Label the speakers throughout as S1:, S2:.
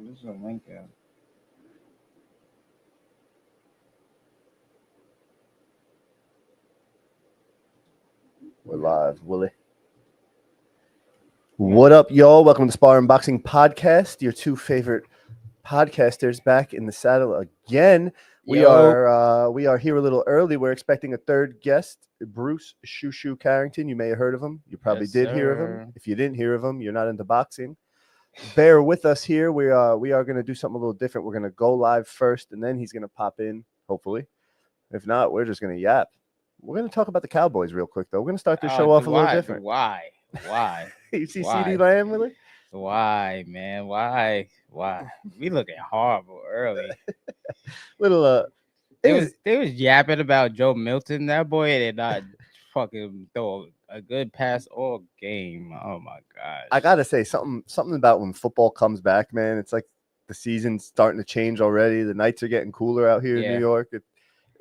S1: This is a link.
S2: We're live, Willie. What up, y'all? Welcome to Spar-Inn Boxing Podcast. Your two favorite podcasters back in the saddle again. We are here a little early. We're expecting a third guest, Bruce Shu Shu Carrington. You may have heard of him. You probably did hear of him. If you didn't hear of him, you're not into boxing. Bear with us here. We are going to do something a little different. We're going to go live first, and then he's going to pop in, hopefully. If not, we're just going to yap. We're going to talk about the Cowboys real quick, though. We're going to start the show off a little different.
S1: Why?
S2: You see CD Lamb, Willie?
S1: Why, man? Why? We looking horrible early. They was yapping about Joe Milton. That boy did not fucking throw a good pass all game. Oh my gosh.
S2: I gotta say something about when football comes back, man. It's like the season's starting to change already. The nights are getting cooler out here in New York.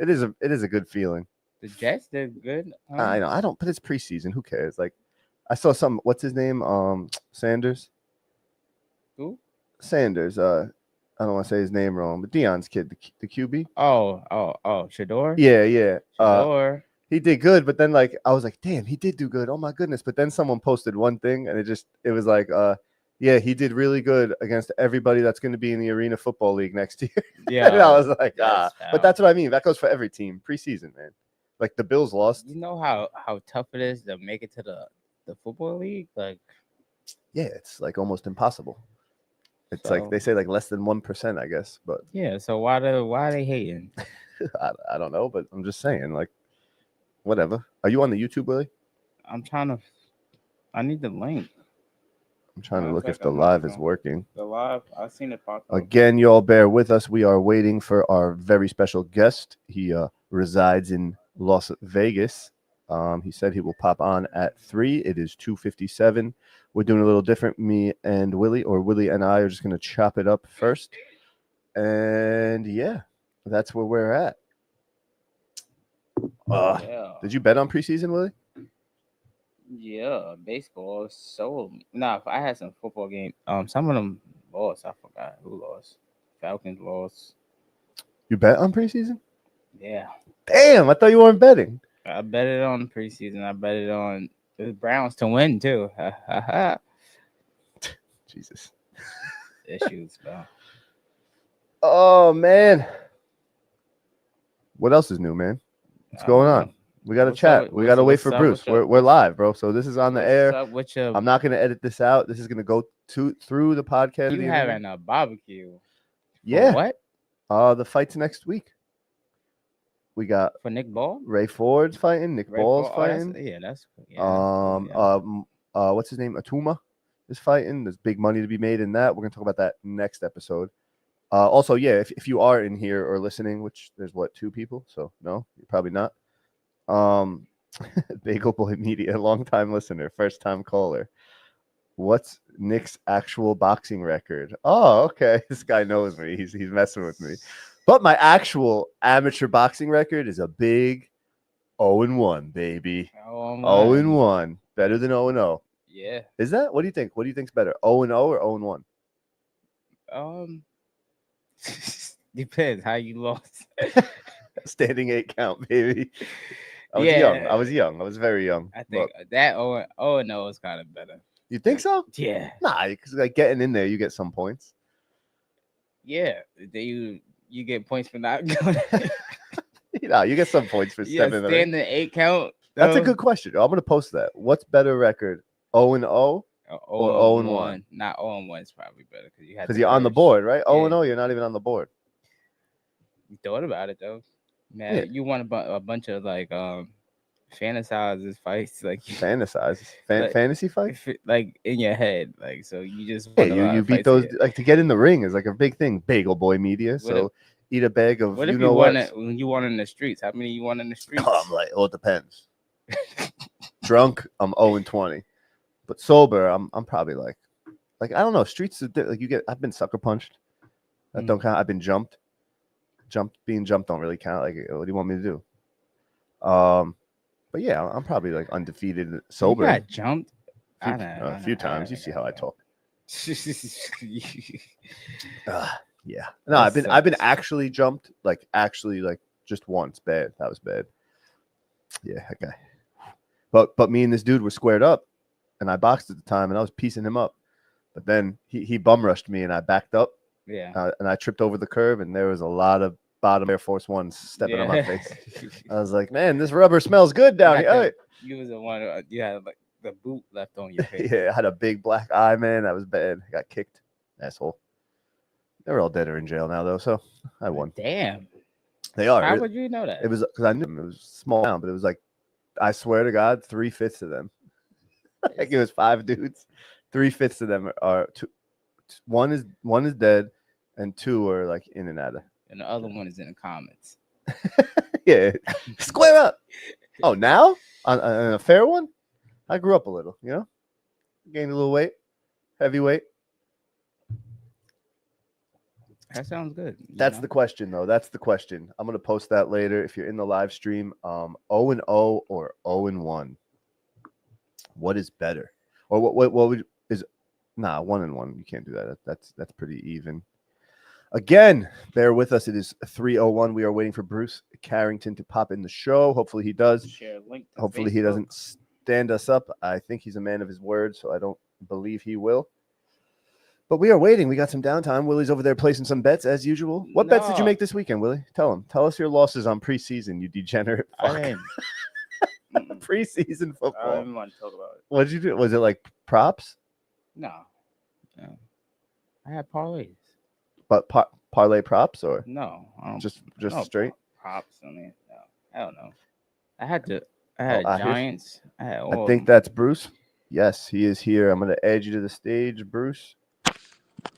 S2: It is a good feeling.
S1: The Jets did good.
S2: I know. But it's preseason. Who cares? Like, I saw some. What's his name? Sanders.
S1: Who?
S2: Sanders. I don't want to say his name wrong, but Deion's kid, the QB.
S1: Oh, Shador.
S2: Yeah.
S1: Shador.
S2: He did good, but then like I was like, damn, he did do good. Oh my goodness! But then someone posted one thing, and it was like, yeah, he did really good against everybody that's going to be in the Arena Football League next year.
S1: Yeah,
S2: and I was like, but that's what I mean. That goes for every team preseason, man. Like the Bills lost.
S1: You know how tough it is to make it to the football league? Like,
S2: yeah, it's like almost impossible. It's like they say like less than 1%, I guess. But
S1: yeah, so why are they hating?
S2: I don't know, but I'm just saying, like, whatever. Are you on the YouTube, Willie?
S1: I need the link.
S2: I'm trying to look if the live is working.
S1: The live, I've seen it pop up.
S2: Again, y'all bear with us. We are waiting for our very special guest. He resides in Las Vegas. He said he will pop on at 3. It is 2:57. We're doing a little different. Me and Willie, or Willie and I, are just going to chop it up first. And yeah, that's where we're at. Did you bet on preseason, Willie?
S1: Yeah, baseball. So if I had some football game. Some of them lost. I forgot who lost. Falcons lost.
S2: You bet on preseason?
S1: Yeah.
S2: Damn, I thought you weren't betting.
S1: I bet it on preseason. I bet it on the Browns to win too.
S2: Jesus.
S1: Issues, bro.
S2: Oh man. What else is new, man? What's going on? We got to chat. We got to wait for Bruce. We're live, bro. So this is on the air. I'm not going to edit this out. This is going to go through the podcast.
S1: You having a barbecue?
S2: Yeah.
S1: For what?
S2: The fight's next week. We got
S1: for Nick Ball.
S2: Ray Ford's fighting. Nick Ball's fighting. What's his name? Atuma is fighting. There's big money to be made in that. We're gonna talk about that next episode. Also, yeah, if you are in here or listening, which there's 2 people, so no, you're probably not. Bagel Boy Media, long-time listener, first-time caller. What's Nick's actual boxing record? Oh, okay. This guy knows me. He's messing with me. But my actual amateur boxing record is a big 0-1, baby. 0-1. Better than 0-0.
S1: Yeah.
S2: Is that? What do you think? What do you think's better? 0-0 or
S1: 0-1? Depends how you lost.
S2: Standing 8 count, baby. I was young. I was very young.
S1: I think that 0-0 is kind of better.
S2: You think so?
S1: Yeah.
S2: Nah, because like getting in there, you get some points.
S1: Yeah. You get points for not going.
S2: You get some points for stepping in.
S1: Stand the 8 count.
S2: That's a good question. I'm gonna post that. What's better record? 0-0 or 0-1?
S1: Not 0-1 is probably better
S2: because you're on the board, right? 0-0, you're not even on the board.
S1: You thought about it though, man. Yeah. You want a bunch of like fantasizes fights, like
S2: fantasy fights,
S1: like in your head, like so you just
S2: you beat those like to get in the ring is like a big thing. Bagel Boy Media, so eat a bag of.
S1: What if you won it when you won in the streets? How many you won in the streets?
S2: I'm like, it depends. Drunk, I'm 0-20, but sober, I'm probably like I don't know. Streets like you get. I've been sucker punched. That don't count. I've been jumped. Being jumped don't really count. Like, what do you want me to do? But yeah, I'm probably like undefeated sober.
S1: You got jumped
S2: a few times. You see how I talk. Yeah. No, I've been actually jumped, like just once. Bad. That was bad. Yeah, okay. But me and this dude were squared up, and I boxed at the time, and I was piecing him up. But then he bum rushed me, and I backed up.
S1: Yeah.
S2: And I tripped over the curb, and there was a lot of bottom Air Force Ones stepping on my face. I was like, man, this rubber smells good down here.
S1: You was the one. You had like the boot left on your face.
S2: Yeah, I had a big black eye, man. That was bad. I got kicked. Asshole. They're all dead or in jail now, though, so I won.
S1: Damn.
S2: They are.
S1: How would you know that?
S2: It was because I knew them. It was small town, but it was like, I swear to God, 3/5 of them. Like it was 5 dudes. 3/5 of them are two. One is dead, and 2 are like in and out of.
S1: And the other one is in the comments.
S2: Yeah, square up. Oh, now on a fair one. I grew up a little, gained a little weight, heavyweight.
S1: That sounds good.
S2: That's the question, though. That's the question. I'm gonna post that later. If you're in the live stream, 0-0 or 0-1. What is better? Or what would is 1-1? You can't do that. That's pretty even. Again, bear with us. It is 3:01. We are waiting for Bruce Carrington to pop in the show. Hopefully he does.
S1: Share a link to
S2: Hopefully
S1: Facebook.
S2: he doesn't stand us up. I think he's a man of his word, so I don't believe he will. But we are waiting. We got some downtime. Willie's over there placing some bets as usual. What bets did you make this weekend, Willie? Tell him. Tell us your losses on preseason, you degenerate. Preseason football.
S1: I don't even want to talk about it.
S2: What did you do? Was it like props?
S1: No. I had parlays.
S2: But parlay props or
S1: no? I don't,
S2: just
S1: no
S2: straight
S1: props. I mean, no, I don't know. I had Giants.
S2: I think that's Bruce. Yes, he is here. I'm gonna add you to the stage, Bruce.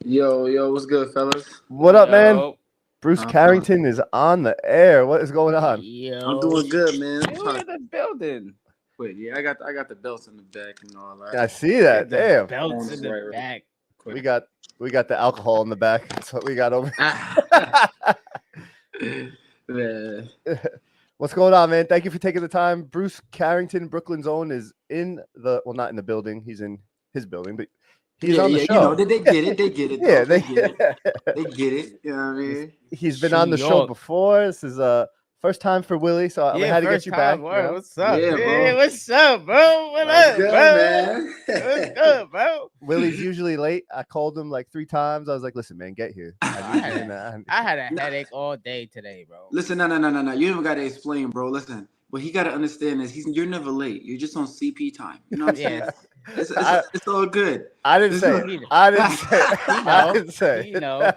S3: Yo, what's good, fellas?
S2: What up, man? Bruce Carrington is on the air. What is going on?
S1: Yo.
S3: I'm doing good, man.
S1: We're in the building.
S3: Wait, yeah, I got the belts in the back and all that.
S2: I see that. Damn.
S1: Belts in the back.
S2: We got the alcohol in the back. That's what we got over.
S3: Man.
S2: What's going on, man? Thank you for taking the time. Bruce Carrington, Brooklyn's own, is not in the building. He's in his building, but he's on the show.
S3: They get it. They get it.
S2: Yeah,
S3: they get it. They get it. You know what I mean?
S2: He's been on the show before. This is first time for Willie, so I had to get you back.
S1: What's up?
S3: Yeah,
S1: bro. What's up, bro? What up,
S3: good,
S1: bro?
S3: man?
S1: What's good, bro?
S2: Willie's usually late. I called him like 3 times. I was like, "Listen, man, get here."
S1: I had a headache all day today, bro.
S3: Listen, no. You even got to explain, bro. Listen, what he got to understand is you're never late. You're just on CP time. You know what I'm saying? It's all good.
S2: I didn't say. I didn't say.
S1: You know.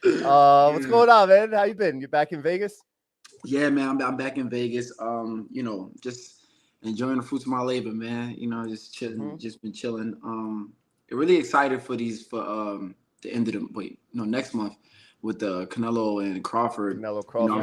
S2: What's going on, man? How you been? You back in Vegas?
S3: Yeah, man. I'm back in Vegas. Just enjoying the fruits of my labor, man. Just chilling. Just been chilling. Really excited for the end of next month with the Canelo and Crawford. I'm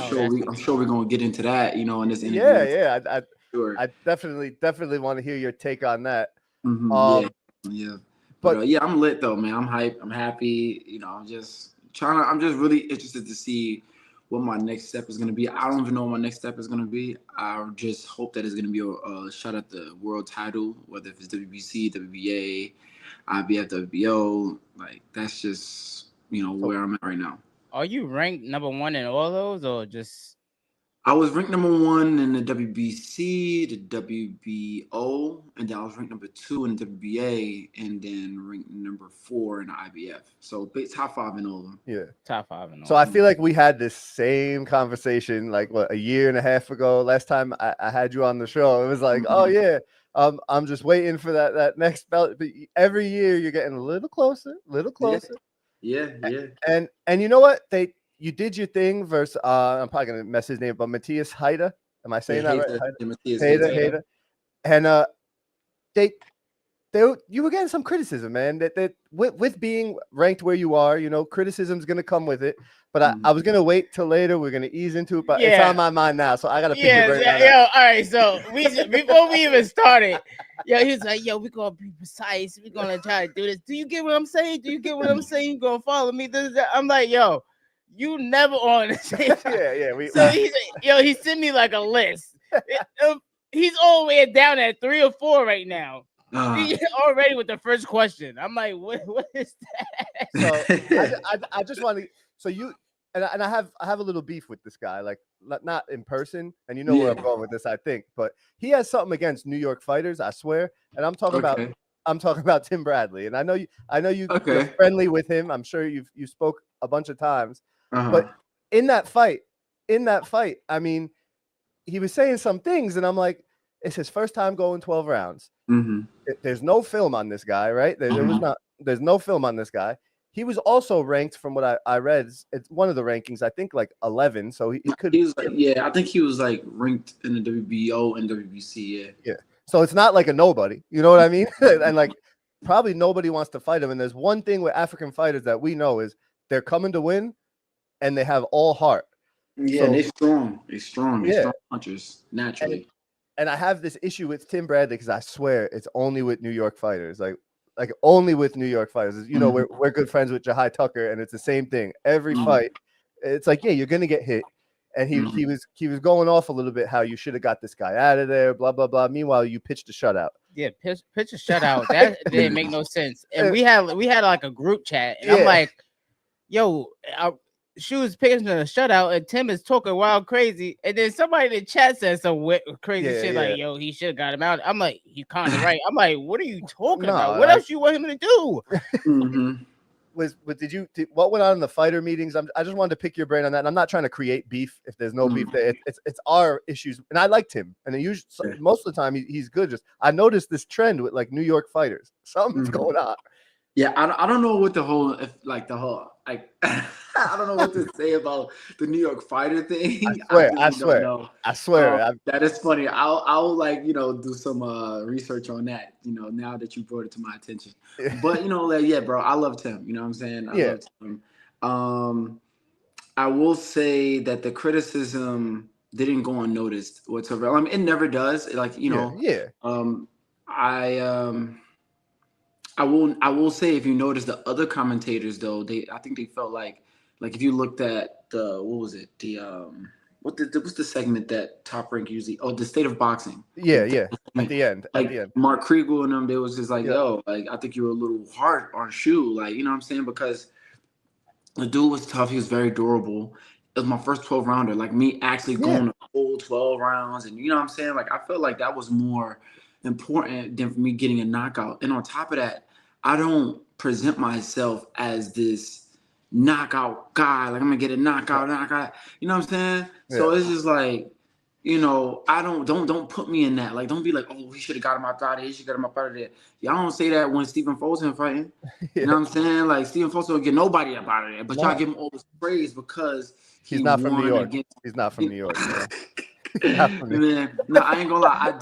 S3: sure we're gonna get into that. In this interview.
S2: Yeah.
S3: Sure.
S2: I definitely want to hear your take on that.
S3: Yeah. But I'm lit though, man. I'm hyped. I'm happy. I'm just really interested to see what my next step is going to be. I don't even know what my next step is going to be. I just hope that it's going to be a shot at the world title, whether it's WBC, WBA, IBF, WBO. Like, that's just, where I'm at right now.
S1: Are you ranked number 1 in all those or just...
S3: I was ranked number 1 in the WBC, the WBO, and then I was ranked number 2 in the WBA, and then ranked number 4 in the IBF. So top 5 in all of them.
S2: Yeah,
S1: top 5 in all.
S2: So I feel like we had this same conversation like a year and a half ago. Last time I had you on the show, it was like, oh yeah, I'm just waiting for that next belt. But every year you're getting a little closer.
S3: Yeah.
S2: And you know what You did your thing versus I'm probably gonna mess his name, but Matthias Haida. Am I saying that right? Haida. And you were getting some criticism, man. That with being ranked where you are, criticism's gonna come with it. But I was gonna wait till later. We're gonna ease into it, but it's on my mind now, so I gotta pick your brain.
S1: All right. So before we even started, he was like, we're gonna be precise. We're gonna try to do this. Do you get what I'm saying? You gonna follow me? I'm like, you never on the same.
S2: Yeah.
S1: He sent me like a list. He's all the way down at 3 or 4 right now. Already with the first question, I'm like, what is that?
S2: So I just want to. So you and I have a little beef with this guy, like not in person, and you know where I'm going with this, I think, but he has something against New York fighters, I swear, and I'm talking about Tim Bradley, and I know you're friendly with him. I'm sure you spoke a bunch of times, but in that fight, I mean, he was saying some things, and I'm like, it's his first time going 12 rounds. There's no film on this guy, right? There's no film on this guy. He was also ranked, from what I read, it's one of the rankings, I think like 11. So he could.
S3: He was like, I think he was like ranked in the WBO and WBC.
S2: Yeah. So it's not like a nobody. You know what I mean? And like probably nobody wants to fight him. And there's one thing with African fighters that we know is they're coming to win, and they have all heart.
S3: Yeah, so, they're strong. They're strong punchers naturally.
S2: And I have this issue with Tim Bradley because I swear it's only with New York fighters. Like only with New York fighters. You know, we're good friends with Jahai Tucker, and it's the same thing. Every fight, it's like, yeah, you're gonna get hit. And he was going off a little bit how you should have got this guy out of there, blah blah blah. Meanwhile, you pitched a shutout.
S1: Yeah, pitch a shutout. That didn't make no sense. And we had like a group chat, and I'm like, yo, Shu is picking a shutout, and Tim is talking wild crazy, and then somebody in the chat said some crazy shit like, "Yo, he should have got him out." I'm like, "You kind of right." I'm like, "What are you talking about? What else you want him to do?"
S2: What went on in the fighter meetings? I just wanted to pick your brain on that. And I'm not trying to create beef if there's no beef there. It's our issues, and I liked him, and most of the time he's good. Just I noticed this trend with like New York fighters. Something's going on.
S3: Yeah, I don't know what the whole I don't know what to say about the New York fighter thing.
S2: I swear.
S3: That is funny. I'll like, do some research on that, now that you brought it to my attention. But bro, I loved him. You know what I'm saying? I loved him. I will say that the criticism didn't go unnoticed whatsoever. I mean, it never does. Like, I will say, if you notice the other commentators though, I think they felt like if you looked at what's the segment that Top Rank usually? Oh, the State of Boxing.
S2: Yeah. At the end.
S3: Mark Kriegel and them, they was just like, yo, like I think you were a little hard on Shu, like, you know what I'm saying? Because the dude was tough, he was very durable. It was my first 12 rounder, like me actually going a full 12 rounds, and you know what I'm saying? Like I felt like that was more important than for me getting a knockout. And on top of that, I don't present myself as this knockout guy. Like I'm gonna get a knockout. You know what I'm saying? Yeah. So it's just like, I don't put me in that. Like, don't be like, oh, he should have got him out of there. He should have got him out of there. Y'all don't say that when Stephen Fulton fighting. You know what I'm saying? Like Stephen Fulton will get nobody up out of there, but y'all give him all this praise because
S2: he's not from New York. He's not from New York.
S3: Man, no, I ain't gonna lie.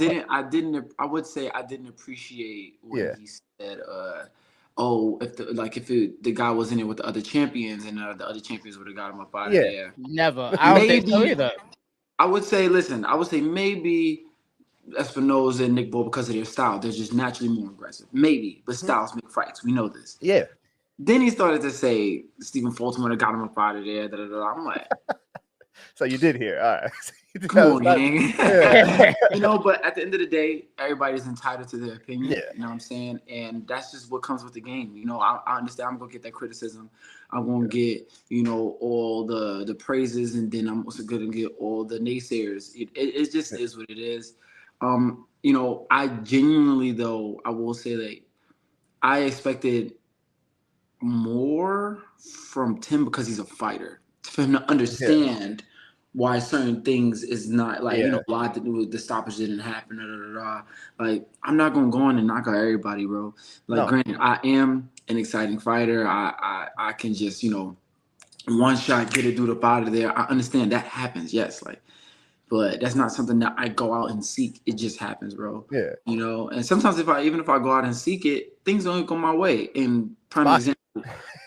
S3: I would say I didn't appreciate what he said. If the guy was in it with the other champions, and the other champions would have got him up out of there.
S1: Never. I don't think so either.
S3: I would say maybe Espinoza and Nick Bull, because of their style, they're just naturally more aggressive. Maybe, but styles make fights. We know this.
S2: Yeah.
S3: Then he started to say Stephen Fulton would have got him up out of there. I'm like,
S2: so you did hear, all right.
S3: Come on, gang. But at the end of the day, everybody's entitled to their opinion. Yeah. You know what I'm saying? And that's just what comes with the game. I understand I'm going to get that criticism. I'm going to get, all the praises, and then I'm also going to get all the naysayers. It just is what it is. I genuinely, though, I will say that I expected more from Tim because he's a fighter. For him to understand why certain things is not like, a lot to do with the stoppage didn't happen. Like, I'm not going to go in and knock out everybody, bro. Like, granted, I am an exciting fighter. I can just, one shot, get a dude up out of there. I understand that happens, yes. Like, but that's not something that I go out and seek. It just happens, bro. Yeah. And sometimes if I go out and seek it, things don't go my way. And prime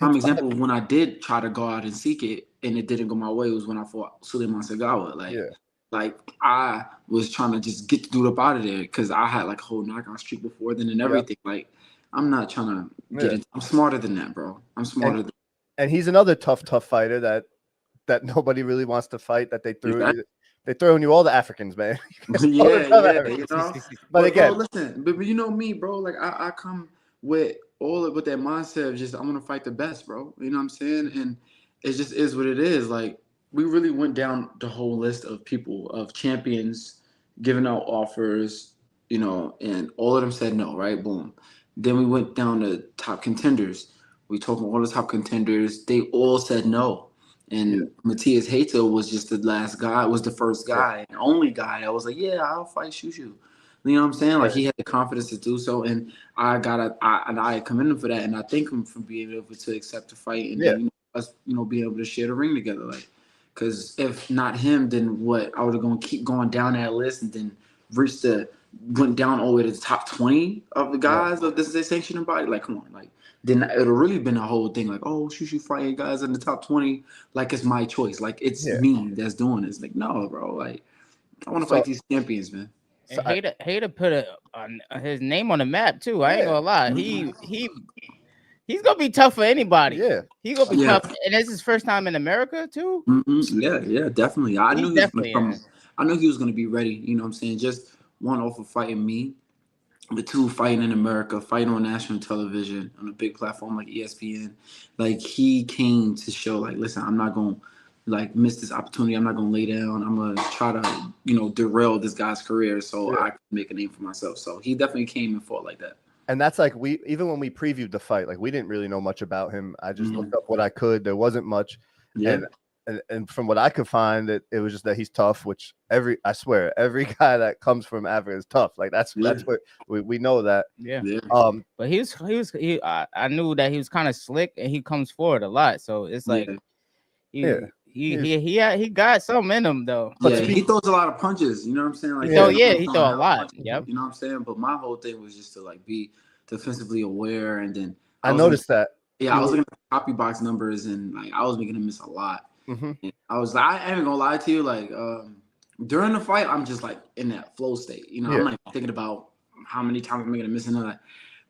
S3: example, when I did try to go out and seek it and it didn't go my way, was when I fought Suleiman Sagawa. Like I was trying to just get the dude up out of there because I had like a whole knockout streak before then and everything. Like, I'm not trying to get into, I'm smarter than that, bro. I'm smarter than that.
S2: And he's another tough fighter that nobody really wants to fight, that they threw. They're throwing you all the Africans, man.
S3: Yeah, you know.
S2: But again,
S3: bro, listen, but you know me, bro. Like I come with with that mindset of just I'm gonna fight the best, bro. You know what I'm saying? And it just is what it is. Like we really went down the whole list of people, of champions giving out offers, you know, and all of them said no, right? Boom. Then we went down to top contenders. We talked about all the top contenders. They all said no. And Matias Hayter was just the last guy, was the first guy, and only guy that was like, yeah, I'll fight Shu Shu. You know what I'm saying? Like he had the confidence to do so, and I commend him for that, and I thank him for being able to accept the fight and then, us, being able to share the ring together. Like, because if not him, then what? I would have gonna keep going down that list and then went down all the way to the top 20 of the guys of this sanctioning body. Like, come on, like. Then it would really been a whole thing like, oh, Shu Shu fighting guys in the top 20, like it's my choice, like it's me that's doing this. Like, no, bro, like I want to fight these champions, man.
S1: So Hayter put his name on the map too. I ain't gonna lie, he's gonna be tough for anybody.
S2: Yeah,
S1: he's gonna be tough, and it's his first time in America too.
S3: Yeah, definitely. I knew he was gonna be ready. You know what I'm saying? Just one off of fighting me. The two fighting in America, fighting on national television on a big platform like ESPN. Like he came to show, like, listen, I'm not gonna like miss this opportunity. I'm not gonna lay down. I'm gonna try to, derail this guy's career so I can make a name for myself. So he definitely came and fought like that.
S2: And that's like even when we previewed the fight, like we didn't really know much about him. I just looked up what I could. There wasn't much.
S3: Yeah.
S2: And from what I could find, it was just that he's tough, which I swear, every guy that comes from Africa is tough. Like that's what we know that.
S1: Yeah. But I knew that he was kind of slick and he comes forward a lot. So it's like he got something in him though.
S3: Yeah, he throws a lot of punches. You know what I'm saying? Like
S1: he throw a lot.
S3: Yep. You know what I'm saying? But my whole thing was just to like be defensively aware, and then
S2: I noticed that.
S3: Yeah, I was looking at the copy box numbers, and like I was making him miss a lot. I was like, I ain't gonna lie to you, like during the fight, I'm just like in that flow state. I'm like thinking about how many times I'm making a miss and that.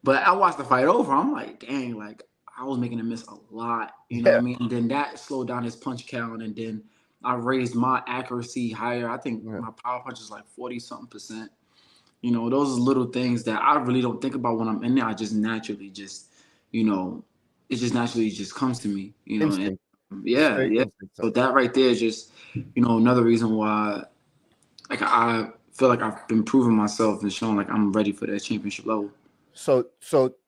S3: But I watched the fight over, I'm like, dang, like I was making him miss a lot. You know what I mean? And then that slowed down his punch count, and then I raised my accuracy higher. I think my power punch is like 40-something%. Those are little things that I really don't think about when I'm in there. I just naturally it just naturally comes to me. And, yeah. So that right there is just, another reason why, like, I feel like I've been proving myself and showing like I'm ready for that championship level. So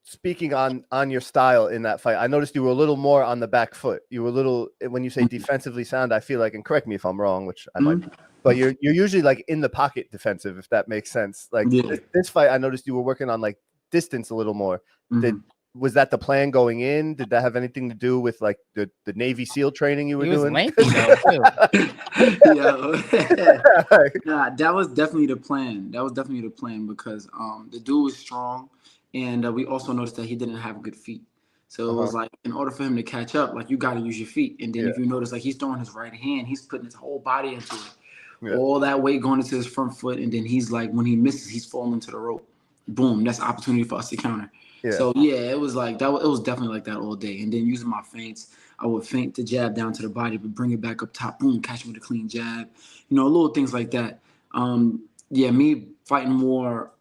S2: speaking on your style in that fight, I noticed you were a little more on the back foot. You were a little, when you say defensively sound, I feel like, and correct me if I'm wrong, which I might, but you're usually like in the pocket defensive, if that makes sense. Like this fight, I noticed you were working on like distance a little more. Was that the plan going in? Did that have anything to do with like the Navy SEAL training you were doing?
S1: Lengthy, though,
S3: Nah, that was definitely the plan. Because the dude was strong, and we also noticed that he didn't have good feet. So it was like, in order for him to catch up, like you got to use your feet. And then if you notice, like he's throwing his right hand, he's putting his whole body into it. All that weight going into his front foot, and then he's like, when he misses, he's falling to the rope. Boom, that's an opportunity for us to counter. So it was like that. It was definitely like that all day. And then using my feints, I would feint the jab down to the body, but bring it back up top. Boom, catch him with a clean jab. Little things like that. Me fighting more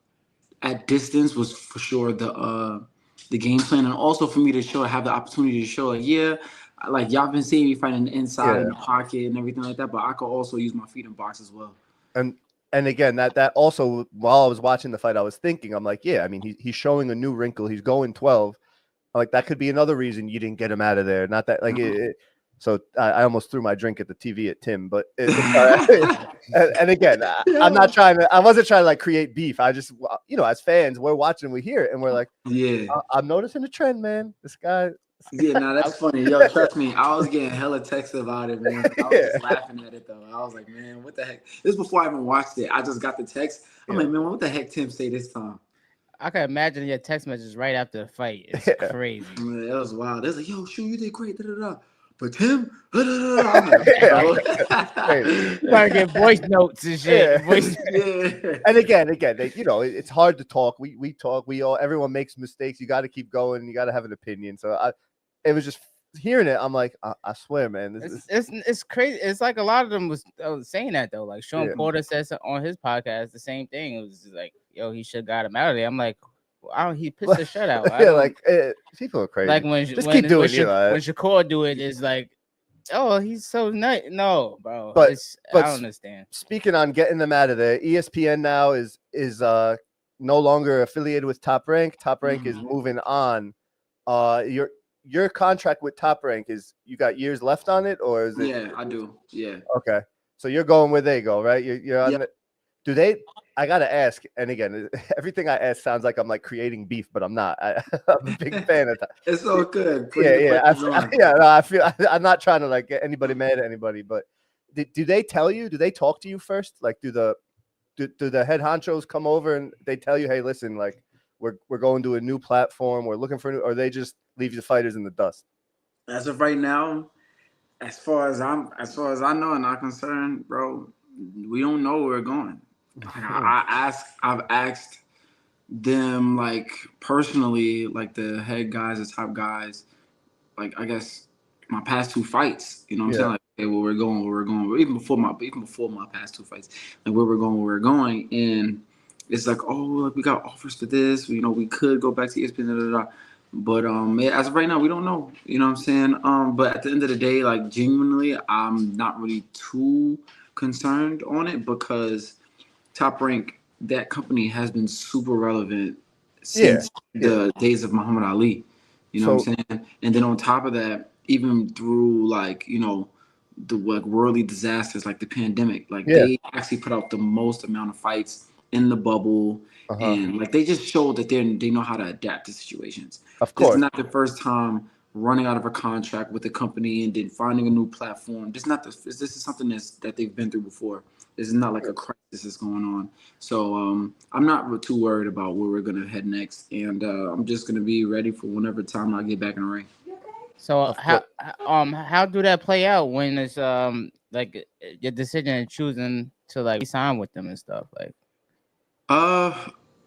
S3: at distance was for sure the game plan, and also for me to have the opportunity to show like y'all been seeing me fighting the inside in the pocket and everything like that, but I could also use my feet in box as well.
S2: And again, that also, while I was watching the fight, I was thinking, I'm like, I mean, he's showing a new wrinkle. He's going 12. Like that could be another reason you didn't get him out of there. Not that like so I almost threw my drink at the TV at Tim, but and again, I wasn't trying to like create beef. I just, as fans, we're watching, we hear it, and we're like, I'm noticing a trend, man. This guy.
S3: That's funny. Yo, trust me, I was getting hella texts about it, man. I was just laughing at it though. I was like, man, what the heck? This is before I even watched it. I just got the text. I'm like, man, what the heck Tim say this time?
S1: I can imagine your text messages right after the fight. It's crazy.
S3: Man, it was wild. They was like, yo, Shu, you did great. But Tim, I'm like,
S1: trying to get voice notes and shit.
S2: And again, it's hard to talk. We talk. Everyone makes mistakes. You got to keep going. You got to have an opinion. So it was just hearing it, I'm like, I swear, man,
S1: it's crazy. It's like a lot of them was saying that though. Like Sean
S2: Yeah.
S1: Porter says on his podcast the same thing. It was just like, yo, he should got him out of there. I'm like, wow, he pissed the shutout.
S2: Yeah, like people are crazy.
S1: Like when
S2: keep doing it.
S1: When Shakur do it, it's like, oh, he's so nice. No, bro,
S2: but
S1: I don't understand.
S2: Speaking on getting them out of there, ESPN now is no longer affiliated with Top Rank. Top Rank is moving on. Your contract with Top Rank is, you got years left on it, or is it?
S3: Yeah, I do. Yeah.
S2: Okay, so you're going where they go, right? You're on. Do they? I gotta ask, and again, everything I ask sounds like I'm like creating beef, but I'm not. I'm a big fan of that.
S3: It's all good.
S2: I feel I'm not trying to like get anybody mad at anybody, but do they tell you? Do they talk to you first? Like, do the head honchos come over and they tell you, hey, listen, like we're going to a new platform, we're looking for new, or they just leave the fighters in the dust?
S3: As of right now, as far as I know and I'm concerned, bro, we don't know where we're going. I've asked them, like, personally, like the head guys, the top guys, like, I guess my past 2 fights, you know what I'm saying? Like, okay, where we're going, even before my past 2 fights, like where we're going, and it's like, oh, look, we got offers for this, you know, we could go back to ESPN, but as of right now, we don't know, you know what I'm saying? But at the end of the day, like, genuinely, I'm not really too concerned on it, because Top Rank, that company has been super relevant since the days of Muhammad Ali. You know what I'm saying? And then on top of that, even through, like, you know, the worldly disasters like the pandemic, like they actually put out the most amount of fights in the bubble, and like they just showed that they know how to adapt to situations.
S2: Of course,
S3: this is not the first time running out of a contract with a company and then finding a new platform. This is something that they've been through before. This is not like a crisis that's going on. So I'm not too worried about where we're gonna head next, and I'm just gonna be ready for whenever time I get back in the ring.
S1: So how do that play out when it's like your decision of choosing to like sign with them and stuff? Like,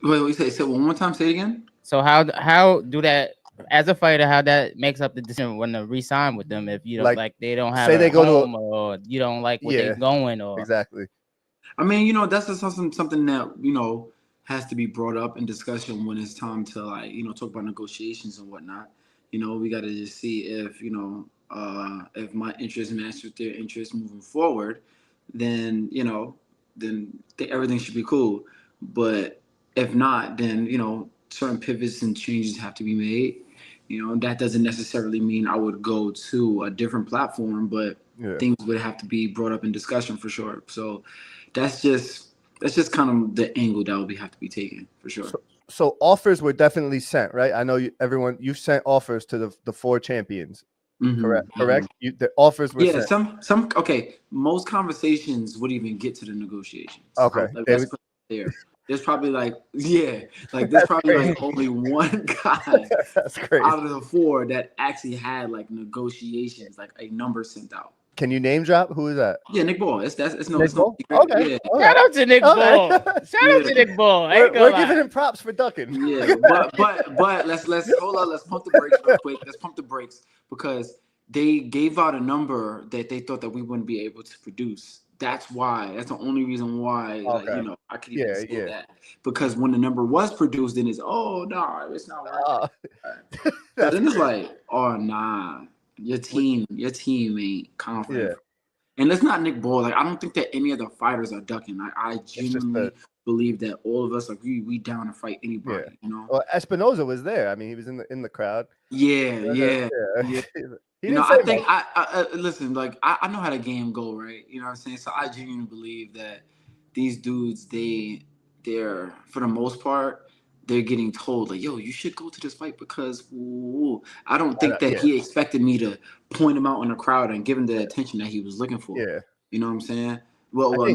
S3: wait, you say one more time? Say it again.
S1: So how do that, as a fighter, how that makes up the decision when to re-sign with them if you don't like they don't have a home, or you don't like what they're going, or
S2: exactly.
S3: I mean, you know, that's just something that, you know, has to be brought up in discussion when it's time to, like, you know, talk about negotiations and whatnot. You know, we got to just see if, you know, if my interests match with their interests moving forward, then, you know, everything should be cool. But if not, then, you know, certain pivots and changes have to be made. You know, that doesn't necessarily mean I would go to a different platform, but things would have to be brought up in discussion for sure. So that's just kind of the angle that would have to be taken for sure.
S2: So offers were definitely sent, right? I know you sent offers to the 4 champions. Correct. The offers were sent.
S3: Some okay. Most conversations would even get to the negotiations.
S2: Okay.
S3: So, like, there. There's probably there's probably like only one guy
S2: that's crazy
S3: out of the 4 that actually had like negotiations, like a number sent out.
S2: Can you name drop? Who is that?
S3: Yeah, Nick Ball. It's no
S2: Nick Ball?
S3: Okay.
S2: Yeah.
S1: Shout out to Nick Ball. Shout out to Nick Ball.
S2: We're giving him props for ducking.
S3: Yeah, but let's hold on. Let's pump the brakes real quick. Let's pump the brakes, because they gave out a number that they thought that we wouldn't be able to produce. That's the only reason why, like, you know, I could even say that, because when the number was produced, then it's, oh no, it's not working. But then it's like, oh nah, your team ain't confident. And it's not Nick Ball. Like, I don't think that any of the fighters are ducking. I genuinely believe that all of us, like, we down to fight anybody. You know.
S2: Well, Espinoza was there. I mean, he was in the crowd.
S3: Yeah. You know, I think I listen, like, I know how the game go, right? You know what I'm saying? So I genuinely believe that these dudes, they're for the most part, they're getting told, like, yo, you should go to this fight, because I don't think that he expected me to point him out in the crowd and give him the attention that he was looking for. Yeah. You know what I'm saying? Well, not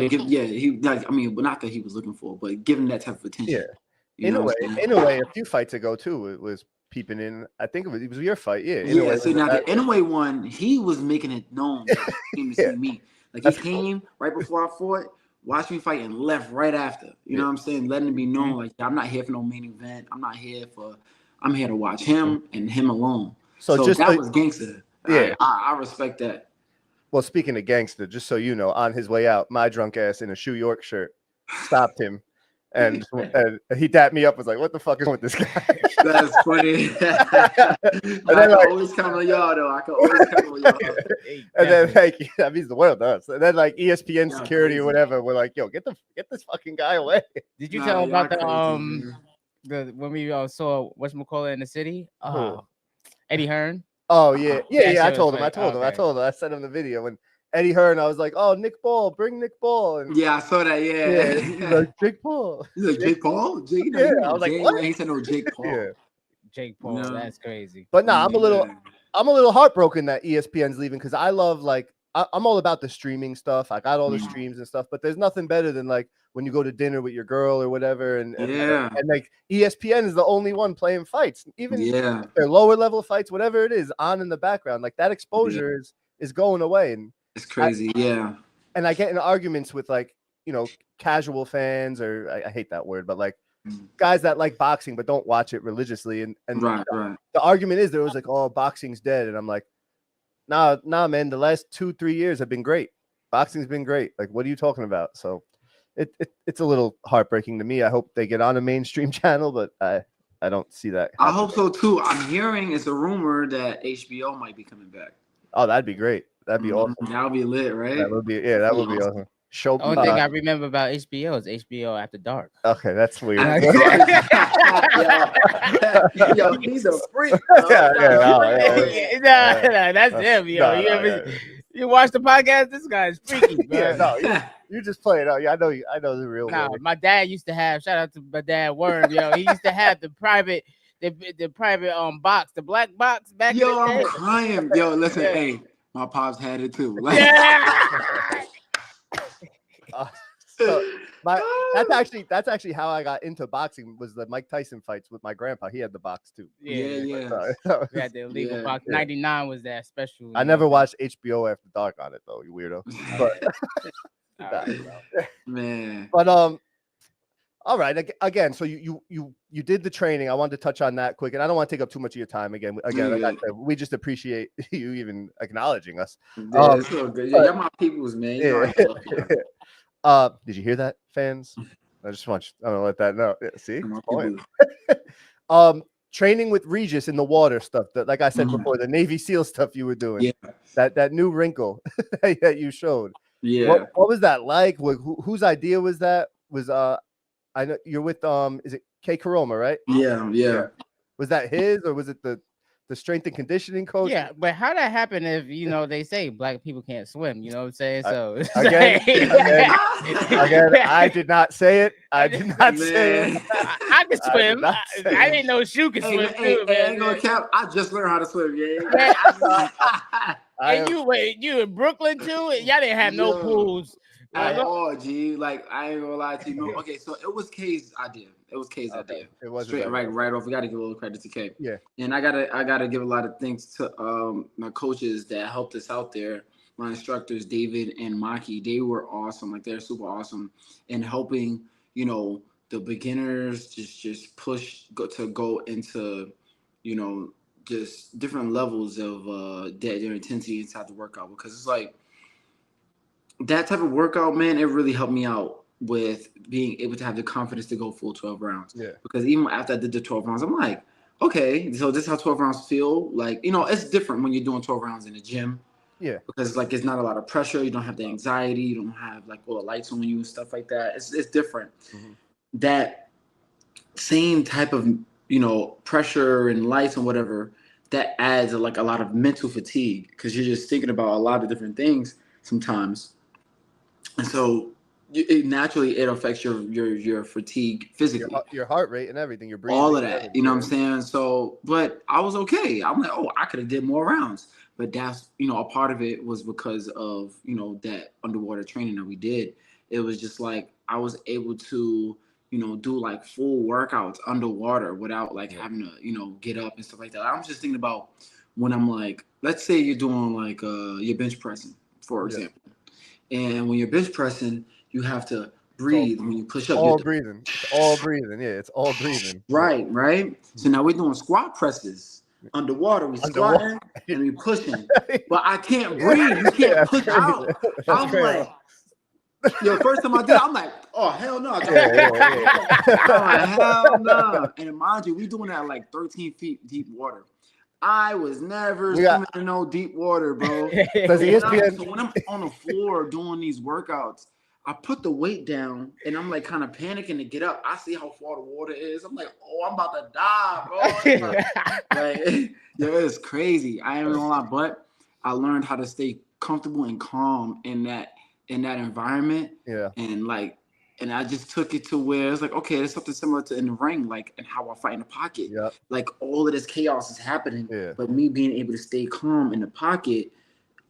S3: that he was looking for, but give him that type of attention.
S2: Yeah. In a way, a few fights ago too, it was peeping in. I think it was your fight. Yeah.
S3: So now the Inoue one, he was making it known that he came to see me. Like, he came right before I fought, watched me fight, and left right after. You know what I'm saying? Letting it be known, like, I'm not here for no main event. I'm here to watch him and him alone. So that was gangster.
S2: Yeah.
S3: I respect that.
S2: Well, speaking of gangster, just so you know, on his way out, my drunk ass in a Shu York shirt stopped him, and he dapped me up. Was like, "What the fuck is with this guy?"
S3: That's funny. I can always count on y'all, though. I can always count on y'all.
S2: And then like, that means the world does. And then like ESPN security or whatever, we're like, "Yo, get this fucking guy away."
S1: Did you tell him about the when we saw whatchamacallit in the city? Eddie Hearn.
S2: Oh yeah. I told him. I sent him the video and Eddie Hearn. I was like, "Oh, Nick Ball, bring Nick Ball." And
S3: I saw that. Yeah.
S2: He's like, Jake Paul.
S3: He's like, Jake Paul? Jake?
S2: Yeah. I was like, what?
S3: He said no, Jake Paul.
S2: Yeah.
S1: Jake Paul. No. That's crazy.
S2: But I'm a little heartbroken that ESPN's leaving because I love I'm all about the streaming stuff. I got all the streams and stuff, but there's nothing better than like when you go to dinner with your girl or whatever, and like ESPN is the only one playing fights, even if they're lower level fights, whatever it is, on in the background. Like that exposure is going away, and
S3: it's crazy.
S2: And I get in arguments with like casual fans, or I hate that word, but like guys that like boxing but don't watch it religiously, and
S3: right.
S2: The argument is there was like, "Oh, boxing's dead," and I'm like, Nah, man. The last 2-3 years have been great. Boxing's been great. Like, what are you talking about? So, it's a little heartbreaking to me. I hope they get on a mainstream channel, but I don't see that happening.
S3: I hope so too. I'm hearing it's a rumor that HBO might be coming back.
S2: Oh, that'd be great. That'd be awesome.
S3: That would be lit, right?
S2: That would be awesome. Show.
S1: The only thing I remember about HBO is HBO After Dark.
S2: Okay, that's weird.
S3: Yo, he's a freak.
S1: That's him. You watch the podcast? This guy is freaky, bro.
S2: You just play it out. Yeah, I know the real.
S1: My dad used to have. Shout out to my dad, Worm. He used to have the private box, the black box back in the day.
S3: I'm crying. Yo, listen, hey, my pops had it too.
S2: So that's actually how I got into boxing, was the Mike Tyson fights with my grandpa. He had the box too.
S1: Yeah. We had the illegal box. 99 was that special.
S2: I never watched HBO After Dark on it though, you weirdo. But
S3: man.
S2: But all right. Again, so you did the training. I wanted to touch on that quick, and I don't want to take up too much of your time. Again, like I said, we just appreciate you even acknowledging us.
S3: It's so good. You're my peoples, man.
S2: Did you hear that, fans? I'm gonna let that know. See, training with Regis in the water stuff. That, like I said before, the Navy SEAL stuff you were doing.
S3: Yeah.
S2: That new wrinkle that you showed.
S3: Yeah.
S2: What was that like? Whose idea was that? Was I know you're with is it K Karoma, right?
S3: Yeah.
S2: Was that his, or was it the strength and conditioning coach?
S1: Yeah, but how that happen if they say black people can't swim? You know what I'm saying? So
S2: again, I did not say it. I did not say it.
S1: I can swim. I didn't know Shu could swim too.
S3: I ain't gonna cap. I just learned how to swim.
S1: And you in Brooklyn too? Y'all didn't have no pools.
S3: At all, G. Like, I ain't gonna lie to you. No. Okay, so it was K's idea. It was straight right off. We gotta give a little credit to K.
S2: Yeah.
S3: And I gotta give a lot of thanks to my coaches that helped us out there. My instructors, David and Maki, they were awesome. Like, they're super awesome in helping, the beginners just go into, just different levels of their intensity inside the workout, because it's like, that type of workout, man, it really helped me out with being able to have the confidence to go full 12 rounds.
S2: Yeah.
S3: Because even after I did the 12 rounds, I'm like, okay, so this is how 12 rounds feel. Like, it's different when you're doing 12 rounds in the gym.
S2: Yeah.
S3: Because like, it's not a lot of pressure. You don't have the anxiety. You don't have like all the lights on you and stuff like that. It's different. Mm-hmm. That same type of, pressure and lights and whatever, that adds a lot of mental fatigue, because you're just thinking about a lot of different things sometimes. And so it affects your fatigue physically,
S2: your heart rate and everything, your breathing,
S3: all of that. You know what I'm saying? So, but I was okay. I'm like, I could have did more rounds, but that's a part of it was because of that underwater training that we did. It was just like I was able to do like full workouts underwater without like having to get up and stuff like that. I'm just thinking about when I'm like, let's say you're doing like your bench pressing, for example. And when you're bench pressing, you have to breathe when you push up.
S2: All breathing. It's all breathing. Yeah, it's all breathing.
S3: Right. So now we're doing squat presses. underwater, we squatting and we pushing. But I can't breathe. You can't push out. I was like, yo, first time I did it, I'm like, oh, hell no. I'm like, hell no. And mind you, we doing that like 13 feet deep water. I was never swimming in no deep water, bro. So when I'm on the floor doing these workouts, I put the weight down and I'm like kind of panicking to get up. I see how far the water is. I'm like, oh, I'm about to die, bro. Like, yo, it's crazy. I ain't gonna lie, but I learned how to stay comfortable and calm in that environment.
S2: Yeah.
S3: And I just took it to where it's like, okay, there's something similar to in the ring, like, and how I fight in the pocket.
S2: Yeah.
S3: Like, all of this chaos is happening,
S2: but
S3: me being able to stay calm in the pocket,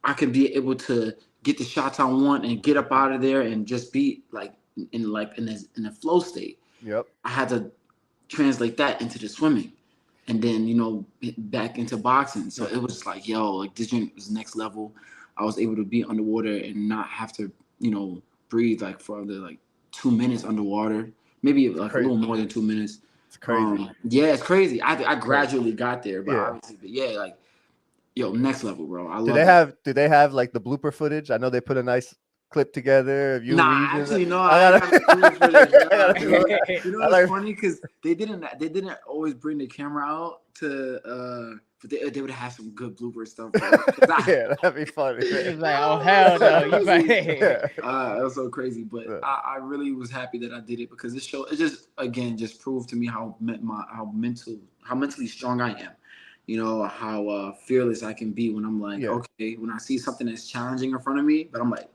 S3: I can be able to get the shots I want and get up out of there and just be like in a flow state.
S2: Yep.
S3: I had to translate that into the swimming, and then back into boxing. So it was like, yo, like this was next level. I was able to be underwater and not have to, breathe like for like 2 minutes underwater, maybe like a little more than 2 minutes.
S2: It's crazy.
S3: Yeah, it's crazy. I gradually got there, but obviously, like, yo, next level, bro. Do
S2: they have like the blooper footage? I know they put a nice clip together of you.
S3: Actually, no. I got footage. It's funny because they didn't always bring the camera out to but they would have some good blooper stuff.
S2: Yeah, that'd be funny.
S1: It's like, oh hell no,
S3: it was so crazy, but I really was happy that I did it because it just proved to me how mentally strong I am. How fearless I can be when I'm like, okay, when I see something that's challenging in front of me, but I'm like,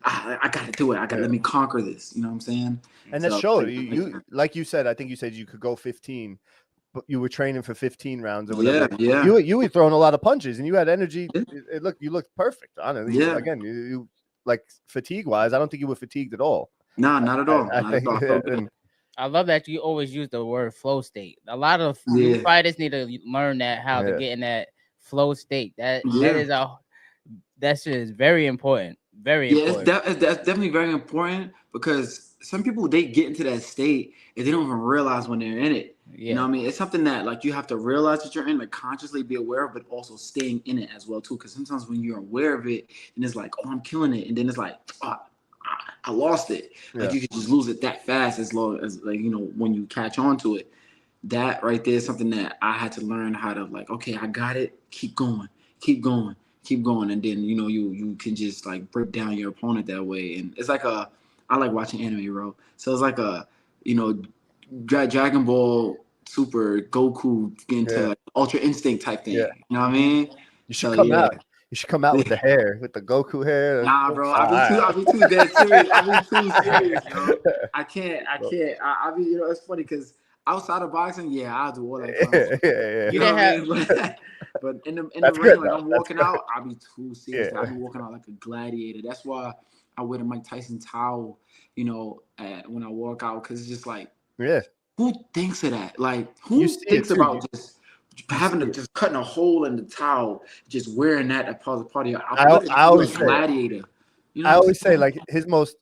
S3: I got to do it. Let me conquer this. You know what I'm saying?
S2: And that showed you, like you said, I think you said you could go 15. But you were training for 15 rounds or whatever.
S3: Yeah.
S2: You were throwing a lot of punches and you had energy. You looked perfect. Honestly.
S3: Yeah.
S2: Again, you like fatigue wise, I don't think you were fatigued at all.
S3: No, not at all.
S1: I love that you always use the word flow state. A lot of new fighters need to learn how to get in that flow state. That shit is very important. Very important.
S3: That's definitely very important because some people, they get into that state and they don't even realize when they're in it. You know what I mean? It's something that like you have to realize that you're in, like consciously be aware of, but also staying in it as well too. Because sometimes when you're aware of it, and it's like, oh, I'm killing it, and then it's like, oh, I lost it. Like you could just lose it that fast as long as like when you catch on to it. That right there is something that I had to learn how to like. Okay, I got it. Keep going, and then you can just like break down your opponent that way. And it's like I like watching anime, bro. So it's like Dragon Ball Super Goku into like Ultra Instinct type thing. You know what I mean?
S2: You should come out. You should come out with the hair, with the Goku hair.
S3: Nah, bro. I'll be too dead serious. I'll be too serious, yo. I can't. I be. It's funny because outside of boxing, I'll do all that. You know what I mean? But in the ring, like I'm walking out, I'll be too serious. I'll be walking out like a gladiator. That's why I wear the Mike Tyson towel, when I walk out, because it's just like, who thinks of that? Like, who thinks about just having to just cutting a hole in the towel, just wearing that as part of your outfit?
S2: I always
S3: gladiator.
S2: I always say like his most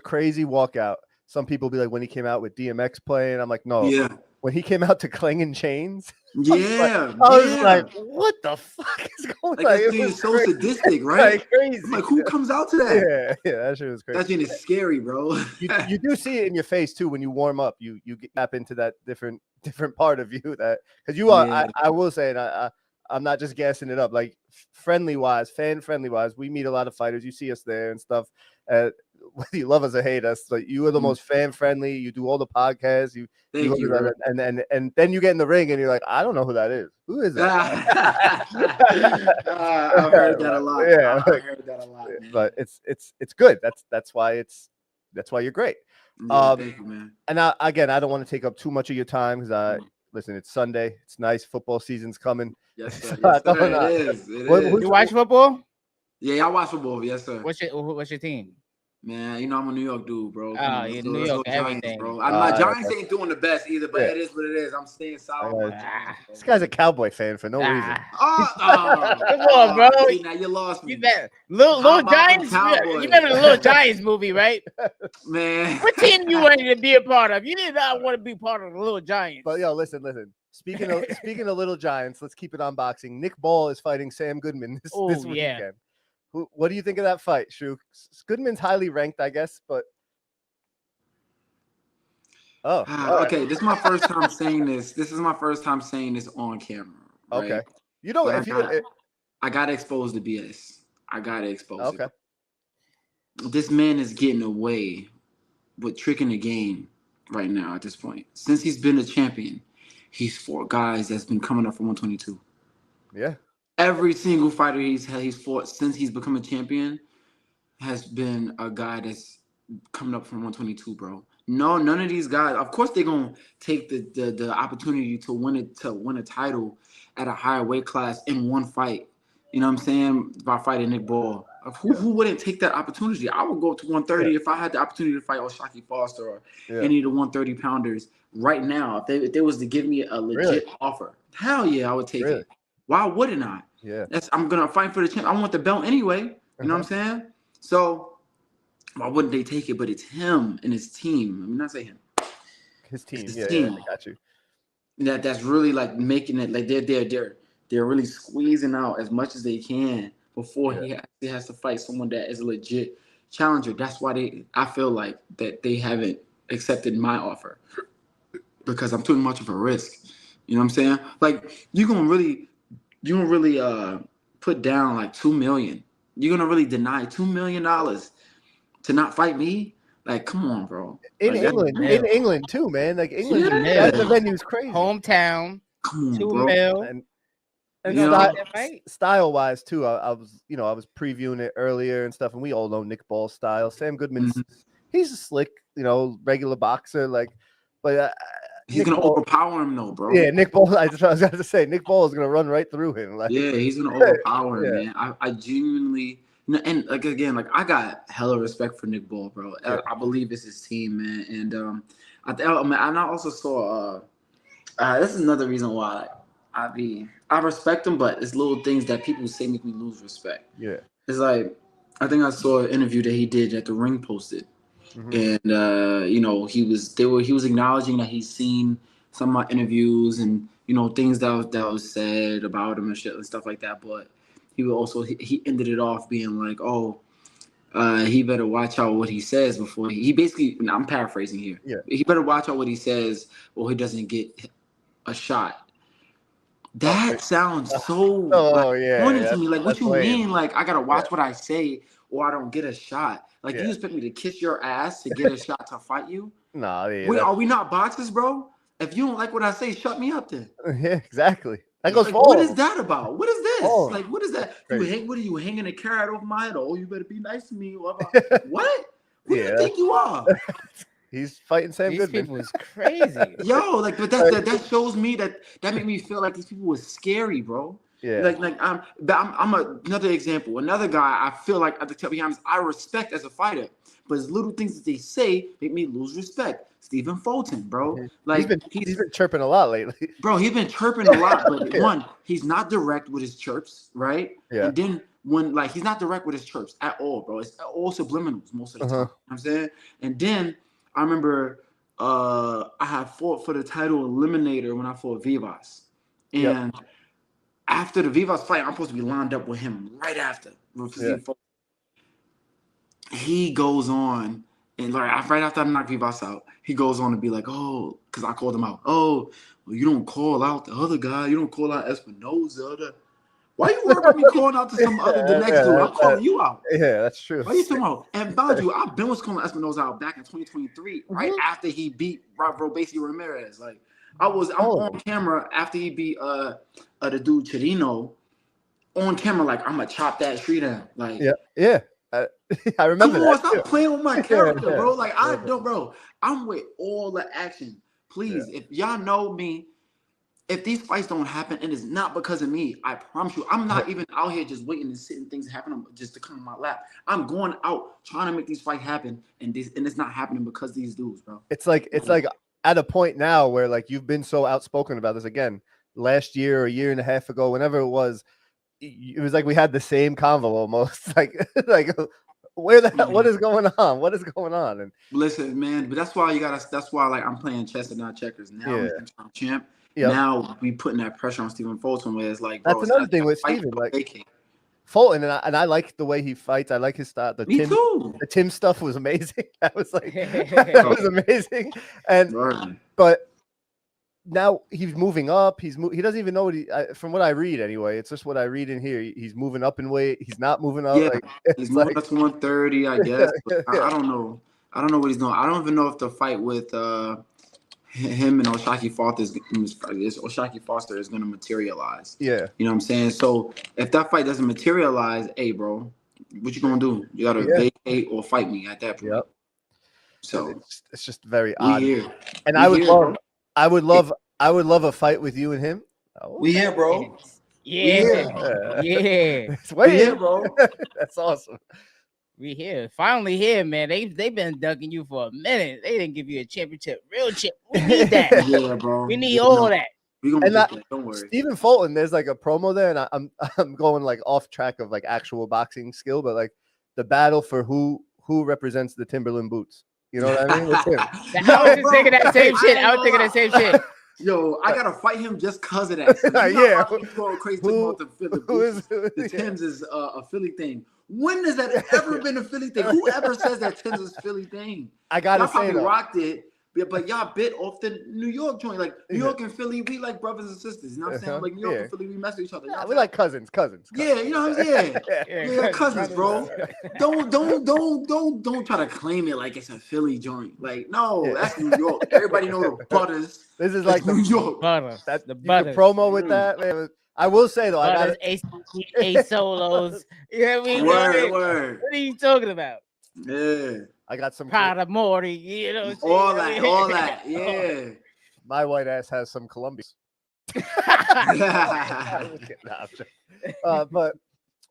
S2: crazy walkout. Some people be like when he came out with DMX playing. I'm like, no.
S3: Yeah.
S2: When he came out to Clangin' Chains.
S3: I
S2: was like, what the fuck is going on?
S3: Like, that thing is so sadistic, right?
S2: Like, crazy.
S3: I'm like, who comes out to that?
S2: Yeah, that shit was crazy.
S3: That thing is scary, bro.
S2: you do see it in your face too when you warm up. You tap into that different part of you that because you are. I will say, and I'm not just gassing it up. Like fan friendly wise, we meet a lot of fighters. You see us there and stuff. Whether you love us or hate us, like you are the most fan friendly. You do all the podcasts.
S3: Thank you.
S2: And then you get in the ring and you're like, I don't know who that is. Who is that?
S3: I've heard that a lot.
S2: Yeah,
S3: I've heard that a lot. Man.
S2: But it's good. That's why you're great.
S3: Thank you, man.
S2: And I don't want to take up too much of your time because listen, it's Sunday. It's nice. Football season's coming.
S3: Yes, sir. Yes, sir. It is.
S1: You watch football?
S3: Yeah, I watch football. Yes, sir.
S1: What's your team?
S3: Man, you know I'm a New York dude, bro. Come on,
S1: Yeah,
S3: let's go,
S1: New
S3: let's
S1: York,
S3: go Giants,
S1: everything.
S3: bro. My Giants ain't doing the best either, but it is what it is. I'm staying solid. On my Giants, bro.
S2: This guy's a Cowboy fan for no reason.
S1: Come on, bro.
S3: See, now you lost me.
S1: Little Giants. You remember the Little Giants movie, right?
S3: Man,
S1: what team you wanted to be a part of? You did not want to be part of the Little Giants.
S2: But yo, listen. Speaking of Little Giants, let's keep it on boxing. Nick Ball is fighting Sam Goodman this weekend. What do you think of that fight, Shu? Goodman's highly ranked, I guess, but
S3: okay. This is my first time saying this. This is my first time saying this on camera. Right?
S2: Okay. You know,
S3: I gotta expose the BS. I gotta expose
S2: it.
S3: This man is getting away with tricking the game right now at this point. Since he's been a champion, he's fought guys that's been coming up from 122.
S2: Yeah.
S3: Every single fighter he's fought since he's become a champion has been a guy that's coming up from 122, bro. No, none of these guys. Of course, they're gonna take the opportunity to win a title at a higher weight class in one fight. You know what I'm saying? By fighting Nick Ball. Who wouldn't take that opportunity? I would go up to 130 if I had the opportunity to fight O'Shaquie Foster or any of the 130 pounders right now. If they was to give me a legit offer, hell yeah, I would take it. Why wouldn't I?
S2: Yeah.
S3: I'm gonna fight for the champ. I want the belt anyway. You know what I'm saying? So why wouldn't they take it? But it's him and his team. I mean, not say him.
S2: His team.
S3: His
S2: team.
S3: Yeah,
S2: I got you.
S3: That's really like making it like they're really squeezing out as much as they can before he has to fight someone that is a legit challenger. That's why I feel like that they haven't accepted my offer because I'm too much of a risk. You know what I'm saying? Like you're gonna really put down like $2 million. You're gonna really deny $2 million to not fight me? Like, come on, bro.
S2: In England too, man. Like England, the venue's crazy.
S1: Hometown.
S3: Come on,
S1: $2 million.
S2: And style wise too, I was previewing it earlier and stuff, and we all know Nick Ball's style. Sam Goodman's he's a slick, regular boxer, but
S3: he's gonna overpower him though, bro.
S2: Yeah, Nick Ball. I was about to say Nick Ball is gonna run right through him.
S3: He's gonna overpower him, man. I genuinely, and I got hella respect for Nick Ball, bro. I believe it's his team, man. And I also saw. This is another reason why I respect him, but it's little things that people say make me lose respect.
S2: Yeah,
S3: it's like I think I saw an interview that he did that the Ring posted, and he was acknowledging that he's seen some of my interviews and things that was said about him and shit and stuff like that. But he ended it off being like, he better watch out what he says before he basically. I'm paraphrasing here.
S2: Yeah,
S3: he better watch out what he says or he doesn't get a shot. That sounds so funny to me. Like, what you mean? Like, I gotta watch what I say, or I don't get a shot. Like, you expect me to kiss your ass to get a shot to fight you?
S2: Nah,
S3: are we not boxers, bro? If you don't like what I say, shut me up then.
S2: Yeah, exactly. That goes
S3: What is that about? What is this? Like, what is that?
S2: Crazy.
S3: What are you hanging a carrot over my head? Oh, you better be nice to me. What? Who do you think you are?
S2: He's fighting Sam Goodman.
S1: These people is crazy.
S3: Yo, but that shows me that made me feel like these people were scary, bro.
S2: Yeah.
S3: I'm another example. Another guy I feel like, to be honest, I respect as a fighter, but it's little things that they say make me lose respect. Stephen Fulton, bro. Like
S2: he's been chirping a lot lately.
S3: Bro, he's been chirping a lot, but one, he's not direct with his chirps, right?
S2: Yeah.
S3: And then he's not direct with his chirps at all, bro. It's all subliminals most of the time. You know what I'm saying? And then I remember I had fought for the title eliminator when I fought Vivas. And after the Vivas fight, I'm supposed to be lined up with him right after. He goes on, and right after I knocked Vivas out, he goes on to be like, oh, because I called him out. Oh, well, you don't call out the other guy. You don't call out Espinoza. Why you worried about me calling out to the next dude? I'm calling you out.
S2: Yeah, that's true.
S3: What are you talking about? And mind you, I've been calling Espinoza out back in 2023, right after he beat Robeisy Ramirez. Like, I'm on camera after he beat the dude Chirino, on camera, like, I'm gonna chop that tree down. Like,
S2: yeah. I remember
S3: Come on,
S2: that.
S3: Stop playing with my character, bro. Like, bro, I'm with all the action. Please, if y'all know me, if these fights don't happen, it is not because of me. I promise you, I'm not even out here just waiting and sitting things happen just to come in my lap. I'm going out trying to make these fights happen, and it's not happening because these dudes, bro.
S2: It's like at a point now where like you've been so outspoken about this again. Last year or a year and a half ago, whenever it was like we had the same convo almost. like where the hell, what is going on? What is going on? And
S3: listen, man, but that's why like I'm playing chess and not checkers. Now I'm champ.
S2: Yep.
S3: Now we putting that pressure on Stephen Fulton, where it's like, bro,
S2: that's another thing with Stephen. Like Fulton, and I like the way he fights. I like his style. The Tim stuff was amazing. That was like that was amazing. And but now he's moving up. He doesn't even know from what I read anyway. It's just what I read in here. He's moving up in weight. He's not moving up.
S3: Yeah, he's moving up to 130, I guess. But I don't know. I don't know what he's doing. I don't even know if the fight with him and O'Shaquie Foster is going to materialize.
S2: Yeah.
S3: You know what I'm saying? So if that fight doesn't materialize, hey, bro, what you going to do? You got to vacate or fight me at that point. Yep. So
S2: it's just very odd.
S3: Here.
S2: And I would love a fight with you and him.
S3: Oh, we here, bro.
S1: Yeah.
S3: We here, bro.
S2: That's awesome.
S1: We here. Finally here, man. They've been ducking you for a minute. They didn't give you a championship. Real chip. We need that.
S3: Yeah, bro.
S1: We need all that.
S3: We gonna get that. Don't worry.
S2: Stephen Fulton, there's like a promo there, and I'm going like off track of like actual boxing skill, but like the battle for who represents the Timberland boots. You know what I mean? It's him.
S1: I was just thinking that same shit. I was thinking that same shit.
S3: Yo, I gotta fight him just cause of that. So going crazy about the Philly boots. The Timbs is a Philly thing. When has that ever been a Philly thing? Whoever says that Timbs is Philly thing?
S2: I gotta
S3: say,
S2: probably
S3: rocked it, but y'all bit off the New York joint. Like New York and Philly, we like brothers and sisters. You know what I'm saying? Like New York and Philly, we mess with each other.
S2: Yeah, we like cousins.
S3: Yeah, you know what I'm saying? Yeah, cousins, bro. Don't try to claim it like it's a Philly joint. Like, no, that's New York. Everybody knows the Butters.
S2: This is like
S3: New York.
S1: Butters.
S2: That's the promo with that, man. I will say though,
S1: Butters, I got A solos. You know what I mean?
S3: Word.
S1: What are you talking about?
S3: Yeah.
S2: I got some
S1: Pride of Morty, you know.
S3: All that. Yeah.
S2: My white ass has some Colombians. But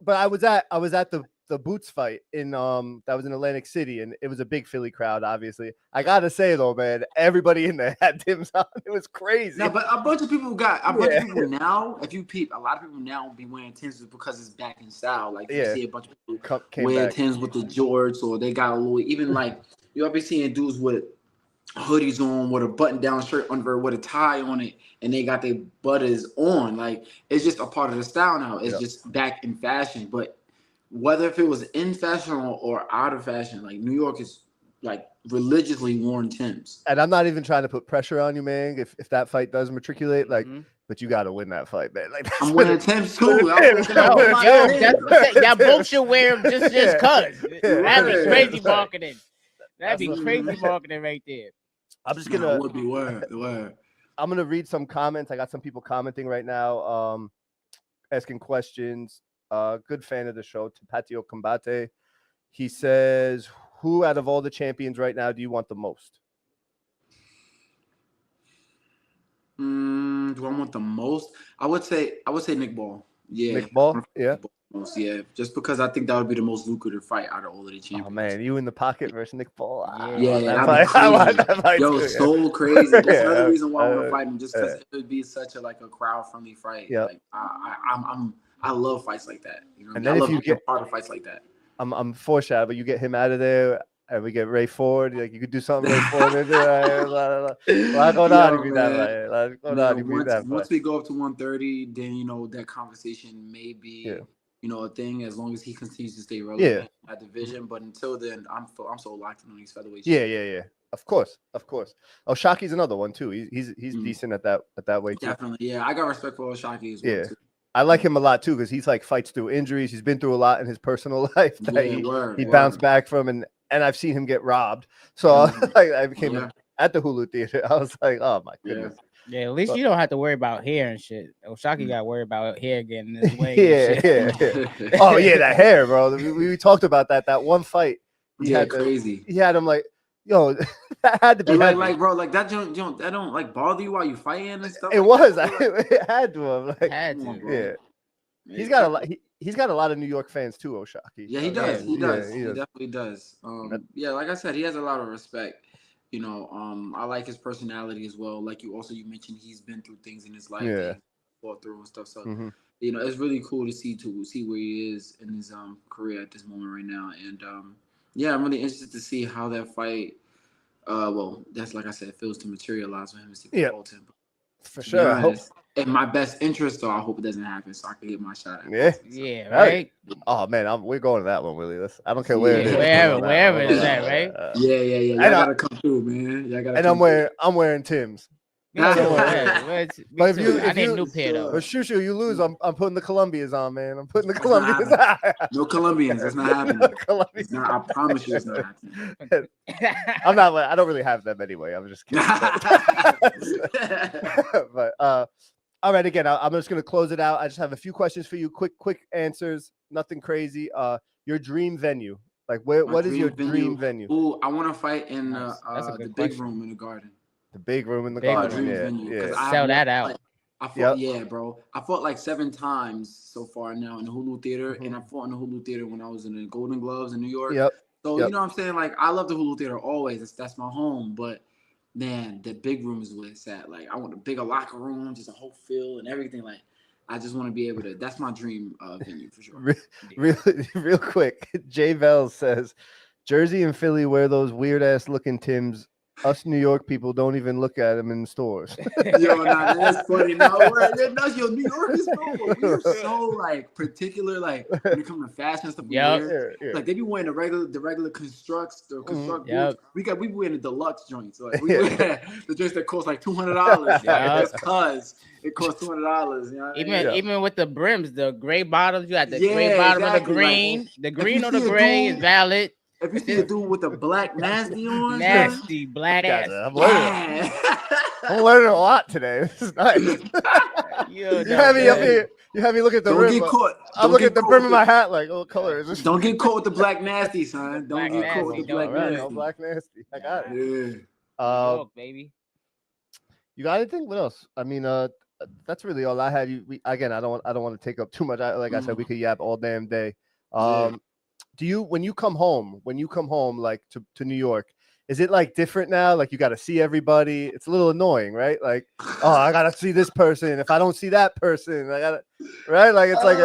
S2: I was at the Boots fight in that was in Atlantic City, and it was a big Philly crowd. Obviously, I gotta say though, man, everybody in there had Tim's on. It was crazy.
S3: No, but a bunch of people now. If you peep, a lot of people now be wearing Timbs because it's back in style. Like you see a bunch of people wearing Timbs with the Jorts, or they got a little. Even like you'll be seeing dudes with hoodies on with a button-down shirt under with a tie on it, and they got their butters on. Like it's just a part of the style now. It's just back in fashion, but. Whether if it was in fashion or out of fashion, like New York is like religiously worn Timbs.
S2: And I'm not even trying to put pressure on you, man. If that fight does matriculate, like, but you got to win that fight, man. Like
S3: I'm winning Timbs too.
S1: Y'all both should wear them just cause. That'd be crazy marketing. That'd be crazy marketing right there.
S2: I'm just gonna.
S3: Would be word.
S2: I'm gonna read some comments. I got some people commenting right now, asking questions. Good fan of the show, Patio Combate. He says, who out of all the champions right now do you want the most?
S3: Do I want the most? I would say Nick Ball. Yeah.
S2: Nick Ball? Yeah.
S3: Yeah. Just because I think that would be the most lucrative fight out of all of the champions.
S2: Oh man, you in the pocket versus Nick Ball.
S3: Yo, so crazy. That's another reason why I want to fight him, just because it would be such a crowd-friendly fight.
S2: Yeah.
S3: Like I love fights like that. You know,
S2: and then if you get
S3: part of fights like that,
S2: I'm foreshadowing, but you get him out of there, and we get Ray Ford. Like you could do something Ray Ford.
S3: Once we go up to 130, then that conversation may be a thing, as long as he continues to stay relevant in that division. But until then, I'm so locked in on these featherweights.
S2: Yeah. Of course. Oshaki's another one too. He's decent at that weight too.
S3: Definitely. Yeah, I got respect for Oshaki as well too.
S2: I like him a lot too because he's like fights through injuries. He's been through a lot in his personal life that he bounced back from, and I've seen him get robbed. So I became at the Hulu Theater. I was like, oh my goodness.
S1: Yeah, at least you don't have to worry about hair and shit. Oshaki got to worry about hair getting in his way.
S2: Yeah. Oh yeah, that hair, bro. We talked about that one fight.
S3: Crazy.
S2: He had him like, yo, That had to be
S3: And
S2: heavy.
S3: like, bro, like that don't like bother you while you fighting and stuff.
S2: It
S3: like
S2: was.
S3: that,
S2: It had to have. Like,
S1: Had
S3: come on,
S1: to.
S3: bro.
S2: yeah. He's got a lot. He's got a lot of New York fans too, Oshaki.
S3: Yeah, he does. He does.
S2: Yeah,
S3: He definitely does. Yeah, like I said, he has a lot of respect. You know, I like his personality as well. Like you mentioned, he's been through things in his life, that he's fought through and stuff. So, you know, it's really cool to see where he is in his career at this moment right now. And yeah, I'm really interested to see how that fight. Well, that's like I said, feels to materialize for him to see Carrington.
S2: For sure. I hope.
S3: In my best interest, though, I hope it doesn't happen so I can get my shot at
S2: it.
S1: Yeah, right.
S2: Oh man, we're going to that one, Willie. I don't care where it is.
S1: Wherever it is at, right?
S3: Yeah. Y'all gotta come through, man. Y'all gotta.
S2: And I'm wearing Tim's.
S1: But if I need a new pair though.
S2: But Shu Shu, you lose. I'm putting the Colombians on, man. I'm putting the Colombians on.
S3: No Colombians. That's not happening. It's not, I promise you, it's not happening.
S2: I'm not. I don't really have them anyway. I'm just kidding. But all right. Again, I'm just gonna close it out. I just have a few questions for you. Quick answers. Nothing crazy. Your dream venue. Like what is your dream venue?
S3: Ooh, I want to fight in the big room in the garden.
S2: The big room in the garden. Yeah.
S1: Sell that out.
S3: I fought, yeah, bro. I fought like 7 times so far now in the Hulu Theater, and I fought in the Hulu Theater when I was in the Golden Gloves in New York. So you know what I'm saying? Like I love the Hulu Theater always. That's my home. But man, the big room is where it's at. Like I want a bigger locker room, just a whole feel and everything. Like I just want to be able to. That's my dream venue for sure.
S2: Real quick, Jay Bell says, Jersey and Philly wear those weird ass looking Timbs. Us New York people don't even look at them in the stores.
S3: Yo, nah, that's funny. No, New York is we're so like particular, like when it comes to fashion and stuff. Like they be wearing the regular constructs, boots. We be wearing the deluxe joints. Like we wear the joints that cost like $200. Just cause it costs $200. You know
S1: even with the brims, the gray bottoms, you got the gray bottom of the green. Like, the green or the gray is valid.
S3: If you see a dude with a black nasty on,
S1: black ass.
S2: I'm learning a lot today. This is nice. You have me up here. You have me look at the rim. I'm looking at the brim of my hat like, what color is this?
S3: Don't get caught with the black nasty, son. Don't get caught with the black nasty.
S2: No black nasty. I got it.
S1: New York, baby.
S2: You got anything? What else? I mean, that's really all I had. I don't want to take up too much. Like I said, we could yap all damn day. Do you when you come home like to New York, is it like different now? Like you got to see everybody. It's a little annoying, right? Like, oh, I got to see this person. If I don't see that person, I got to, right? Like it's like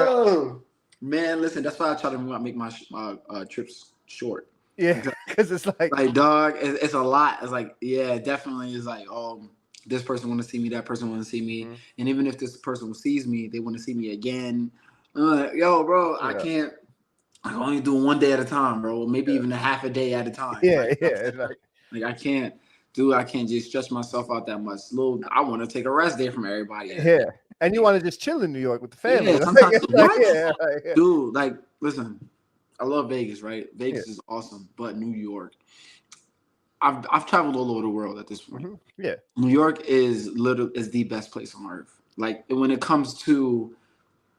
S3: man, listen, that's why I try to make my trips short.
S2: Yeah, because it's like
S3: dog, it's a lot. It's like, yeah, definitely. It's like, this person want to see me, that person want to see me, and even if this person sees me, they want to see me again. Yo, bro, I can't. I can only do one day at a time, bro. Maybe even a half a day at a time. Like I can't just stretch myself out that much. I want to take a rest day from everybody.
S2: Yeah, and you want to just chill in New York with the family.
S3: Yeah, sometimes dude, like, listen, I love Vegas, right? Vegas is awesome, but New York, I've traveled all over the world at this point.
S2: Yeah,
S3: New York is the best place on earth. Like when it comes to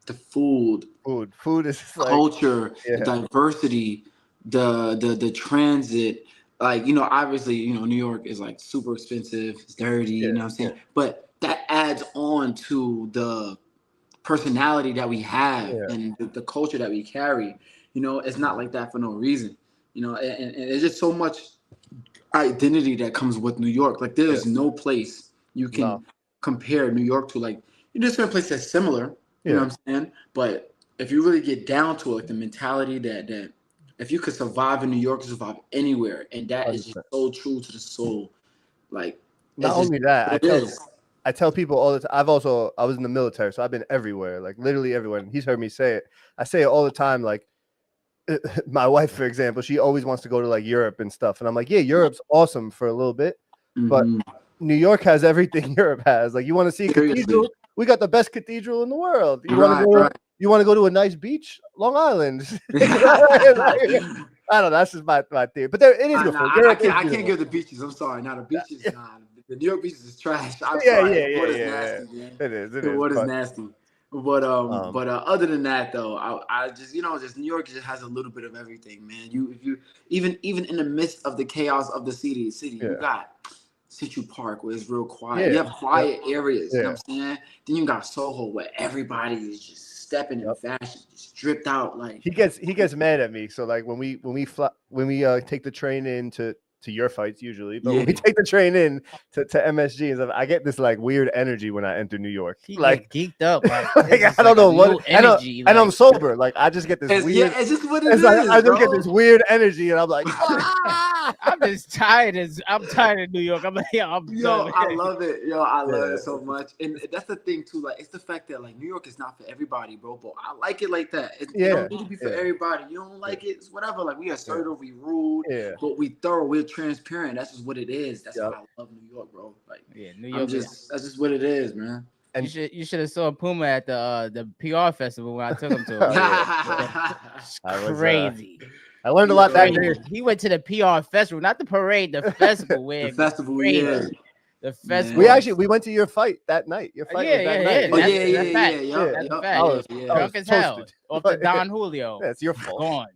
S3: the food is like, culture, the diversity, the transit. Like, obviously, New York is like super expensive, it's dirty, you know what I'm saying? But that adds on to the personality that we have and the culture that we carry. It's not like that for no reason. And it's just so much identity that comes with New York. Like there's no place you can compare New York to. Like, there's certain places that's similar. You know what I'm saying? But if you really get down to it, like the mentality that if you could survive in New York, you survive anywhere. And that 100%. Is just so true to the soul. Like,
S2: not only that, I tell people all the time, I was in the military, so I've been everywhere, like literally everywhere. And he's heard me say it. I say it all the time. Like my wife, for example, she always wants to go to like Europe and stuff. And I'm like, yeah, Europe's awesome for a little bit, but New York has everything Europe has. Like you want to see a cathedral? We got the best cathedral in the world. You want to go to a nice beach? Long Island. I don't know. That's just my theory. But it is good.
S3: I can't give the beaches. I'm sorry. Now the beaches, the New York beaches is trash. I'm sorry.
S2: Yeah. It is.
S3: What is nasty? But other than that though, I just just New York just has a little bit of everything, man. If you even in the midst of the chaos of the city, you got Central Park where it's real quiet. You have quiet areas, you know what I'm saying? Then you got Soho where everybody is just stepping in fashion, just dripped out. Like
S2: he gets mad at me. So like when we take the train in to your fights usually, but when we take the train in to MSG and stuff, I get this like weird energy when I enter New York.
S1: He
S2: like
S1: geeked up. Like,
S2: I don't know what
S1: energy.
S2: And I'm sober. Like I just get this weird.
S3: It's just what it is.
S2: I just get this weird energy, and I'm like,
S1: I'm just tired. I'm tired of New York. I'm like,
S3: I love it. I love it so much. And that's the thing too. Like it's the fact that like New York is not for everybody, bro. But I like it like that. It don't need to be for everybody. You don't like it, it's whatever. Like we assertive, we rude, but we thorough, we're transparent. That's just what it is. That's why I love New York, bro. Like New York. That's just what it is, man.
S1: And you should have saw Puma at the PR festival when I took him to it. Crazy.
S2: I learned a lot that day.
S1: He went to the PR festival, not the parade, the festival.
S3: The festival,
S1: The festival.
S2: We went to your fight that night. Your fight was that night.
S1: That's a fact. Drunk as hell off the Don Julio.
S2: That's your fault.
S1: Gone.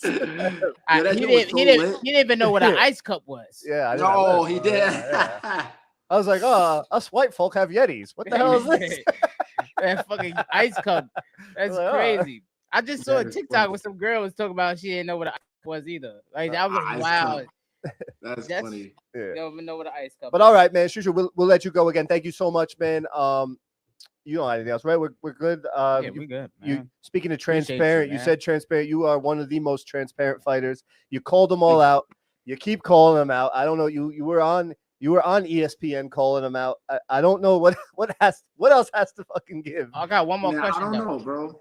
S1: He didn't even know what an ice cup was.
S2: Yeah.
S3: He did.
S2: I was like, us white folk have Yetis. What the hell is this?
S1: That fucking ice cup. That's crazy. I just saw a TikTok where some girl was talking about she didn't know what an ice cup was either. Like that was wild.
S3: That's funny.
S1: You don't even know what an ice cup.
S2: But all right, man. Shu Shu, we'll let you go again. Thank you so much, man. You don't have anything else, right? We're good.
S1: We're good. Man.
S2: You speaking of transparent, you said transparent. You are one of the most transparent fighters. You called them all out. You keep calling them out. I don't know. You were on ESPN calling them out. I don't know what else has to fucking give.
S1: I got one more question.
S3: I don't know, bro.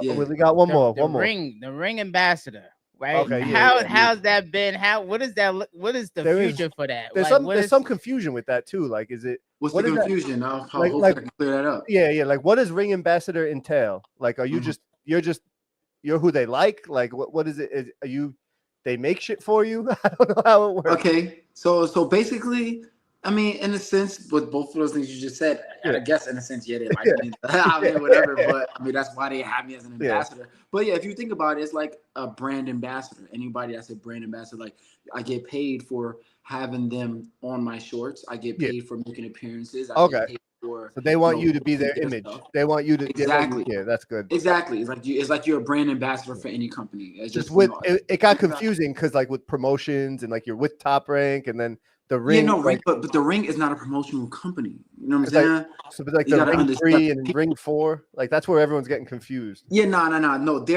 S2: We got one more.
S1: The ring ambassador. Right?
S2: Okay.
S1: How's that been? What is that? What is the future for that?
S2: There's some confusion with that too. Like, is it?
S3: What's the confusion? I hope I can clear that up.
S2: Yeah. Like, what does ring ambassador entail? Like, are you you're who they like? Like, what is it? Are you? They make shit for you? I don't know how it works.
S3: Okay, so basically, I mean, in a sense, with both of those things you just said, I guess in a sense, they like me. I mean, whatever. But I mean, that's why they have me as an ambassador. But if you think about it, it's like a brand ambassador. Anybody that's a brand ambassador, like I get paid for having them on my shorts. I get paid for making appearances. I get paid for,
S2: so they want you to be their image.
S3: Stuff.
S2: They want you to
S3: exactly.
S2: Yeah, that's good.
S3: Exactly. It's like you're a brand ambassador for any company. It's just
S2: with it got confusing because like with promotions and like you're with Top Rank and then the ring.
S3: But the ring is not a promotional company. You know what I'm saying?
S2: So it's like the ring 3 and ring 4, like that's where everyone's getting confused.
S3: Yeah, no. They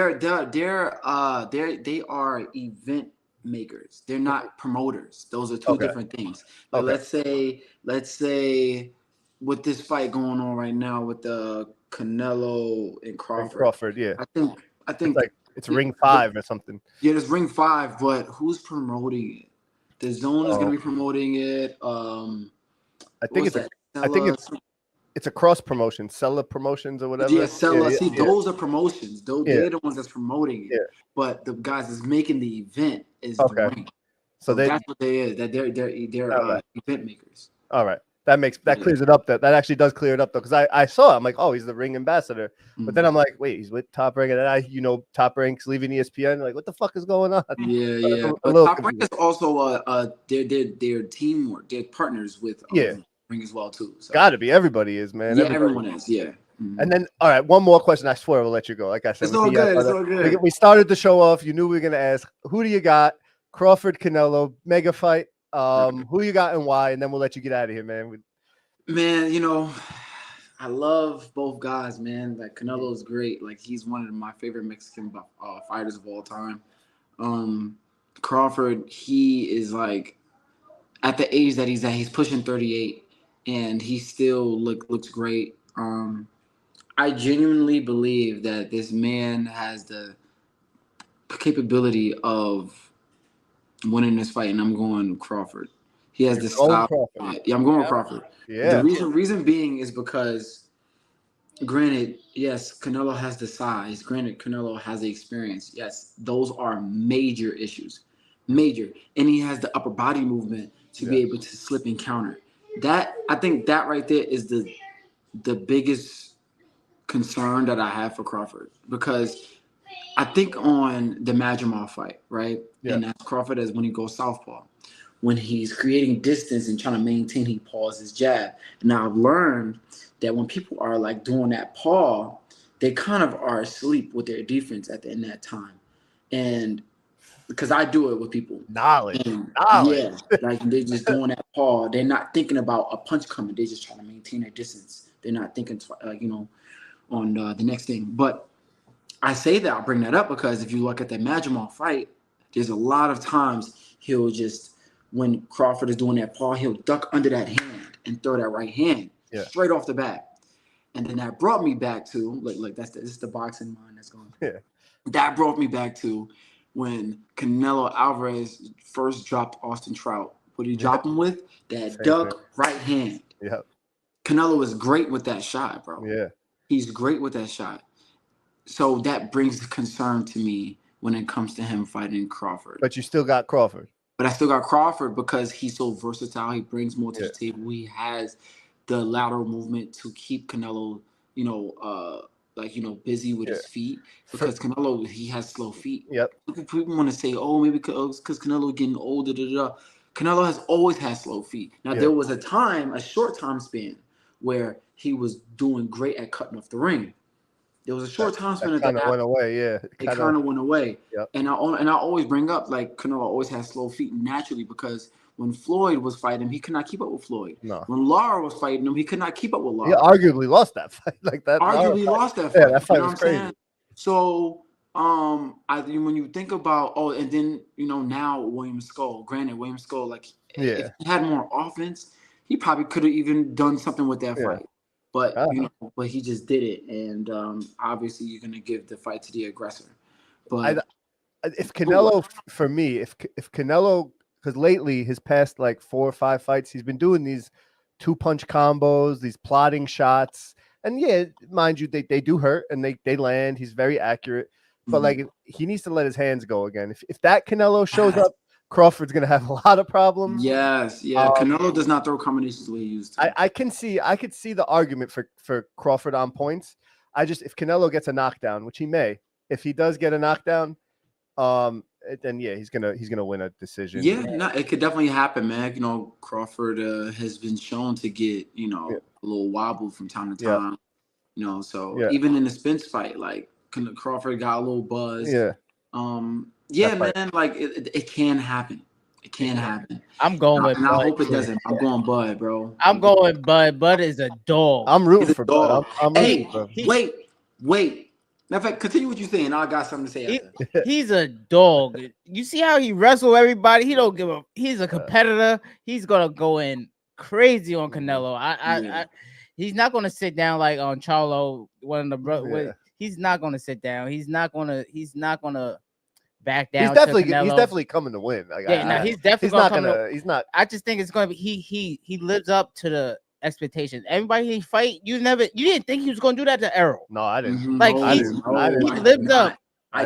S3: are event makers. They're not promoters. Those are two different things. But let's say with this fight going on right now with the Canelo and Crawford.
S2: Yeah.
S3: I think
S2: it's ring 5 or something.
S3: Yeah, it's ring 5, but who's promoting it? The Zone is going to be promoting it.
S2: I think it's a cross promotion, Sella Promotions or whatever.
S3: Yeah, Sella. Those are promotions. They're the ones that's promoting it. Yeah. But the guys that's making the event is the ring. So that's what they is. That they're event makers.
S2: All right. That clears it up. That actually does clear it up though, because I saw I'm like, oh, he's the ring ambassador, but then I'm like, wait, he's with Top Rank, and then Top Rank's leaving ESPN. Like, what the fuck is going on?
S3: Yeah. Top Rank is also their teamwork. They're partners with Ring as well too. So.
S2: Got to be. Everybody is, man.
S3: Yeah, everyone is. Yeah.
S2: And then, all right, one more question. I swear I'll let you go. Like I said,
S3: it's all good.
S2: We started the show off. You knew we were gonna ask, who do you got? Crawford, Canelo, mega fight. Who you got and why? And then we'll let you get out of here, man.
S3: Man, I love both guys, man. Like Canelo is great. Like he's one of my favorite Mexican fighters of all time. Crawford, he is like at the age that he's at, he's pushing 38, and he still looks great. I genuinely believe that this man has the capability of winning this fight, and I'm going Crawford. He has the style. Yeah, I'm going with Crawford. Yeah. The reason being is because, granted, yes, Canelo has the size. Granted, Canelo has the experience. Yes, those are major issues. Major. And he has the upper body movement to be able to slip and counter. I think that right there is the biggest concern that I have for Crawford, because I think on the Majimov fight, right?
S2: Yeah.
S3: And that's Crawford as when he goes southpaw. When he's creating distance and trying to maintain, he pauses his jab. Now I've learned that when people are like doing that paw, they kind of are asleep with their defense at the end of that time. And because I do it with people.
S2: Knowledge.
S3: Yeah, like they're just doing that paw. They're not thinking about a punch coming. They're just trying to maintain their distance. They're not thinking, on the next thing. But I say that, I'll bring that up because if you look at that Majimov fight, there's a lot of times he'll just, when Crawford is doing that paw, he'll duck under that hand and throw that right hand straight off the bat. And then that brought me back to, like this is the boxing mind that's going.
S2: Yeah.
S3: That brought me back to when Canelo Alvarez first dropped Austin Trout. What did he drop him with? That duck right hand.
S2: Yeah.
S3: Canelo is great with that shot, bro.
S2: Yeah.
S3: He's great with that shot. So that brings the concern to me when it comes to him fighting Crawford.
S2: But you still got Crawford.
S3: But I still got Crawford because he's so versatile. He brings more to the table. He has the lateral movement to keep Canelo, busy with his feet. Because Canelo, he has slow feet.
S2: Yep.
S3: People want to say, oh, maybe because Canelo getting older. Canelo has always had slow feet. Now, there was a short time span where he was doing great at cutting off the ring. There was a short time span that
S2: kind of went away. Yeah,
S3: it kind of went away.
S2: Yep.
S3: And I always bring up like Canelo always has slow feet naturally because when Floyd was fighting him, he could not keep up with Floyd.
S2: No.
S3: When Lara was fighting him, he could not keep up with Lara.
S2: He arguably lost that fight like that.
S3: Lost that fight.
S2: Yeah, that fight was crazy.
S3: Saying? So when you think about and then now William Skull. Granted, William Skull, like if he had more offense, he probably could have even done something with that fight. But but he just did it, and obviously you're gonna give the fight to the aggressor. But
S2: if Canelo, for me, if Canelo, because lately his past like 4 or 5 fights, he's been doing these 2-punch combos, these plotting shots, and mind you, they do hurt and they land. He's very accurate, but like he needs to let his hands go again. If that Canelo shows up, Crawford's gonna have a lot of problems.
S3: Yes, Canelo does not throw combinations the way he used to.
S2: I could see the argument for Crawford on points. If Canelo gets a knockdown, which he may, if he does get a knockdown, then he's gonna win a decision.
S3: It could definitely happen, man. Crawford has been shown to get a little wobble from time to time. Even in the Spence fight, like Crawford got a little buzz. Man, like it can happen. It can happen.
S1: I'm going with
S3: Bud. I hope it doesn't. I'm going Bud, bro.
S1: I'm going Bud. Bud is a dog.
S2: I'm rooting for Bud.
S3: Wait. Matter of fact, continue what you're saying. I got something to say after.
S1: He's a dog. You see how he wrestle everybody? He don't give a. He's a competitor. He's gonna go in crazy on Canelo. He's not gonna sit down like on Charlo. One of the brothers. He's not gonna sit down. He's not gonna back down.
S2: He's definitely coming to win.
S3: He's
S2: definitely he's not.
S1: I just think it's gonna be he lives up to the expectations. Everybody he fight, you didn't think he was gonna do that to Errol.
S2: No, I didn't.
S1: Like he lived up.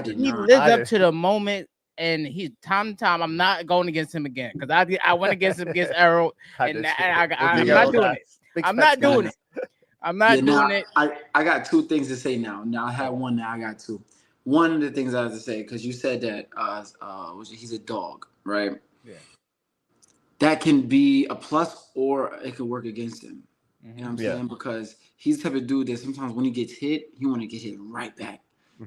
S1: He lived up to the moment, and time to time. I'm not going against him again because I went against him against Errol, and I'm not doing it. I'm not doing it. I'm not doing it.
S3: I got 2 things to say now. Now I had one. Now I got 2. One of the things I have to say, because you said that he's a dog, right?
S1: Yeah.
S3: That can be a plus or it could work against him. You know what I'm saying? Because he's the type of dude that sometimes when he gets hit, he want to get hit right back.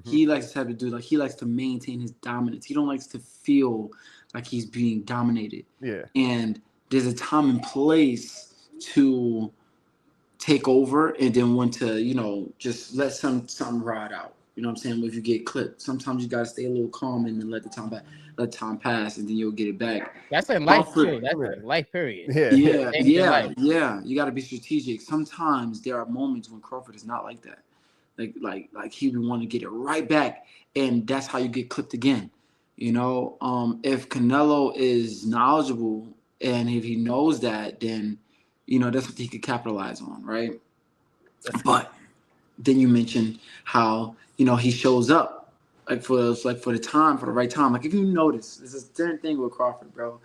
S3: He likes the type of dude, like he likes to maintain his dominance. He don't likes to feel like he's being dominated. Yeah. And there's a time and place to take over and then when to, just let something ride out. You know what I'm saying? If you get clipped, sometimes you gotta stay a little calm and then let time pass, and then you'll get it back.
S1: That's in life too. That's a life period.
S3: Yeah. You gotta be strategic. Sometimes there are moments when Crawford is not like that. Like he would want to get it right back, and that's how you get clipped again. If Canelo is knowledgeable and if he knows that, then that's what he could capitalize on, right? But then you mentioned how he shows up for the right time. Like if you notice, there's a certain thing with Crawford, bro.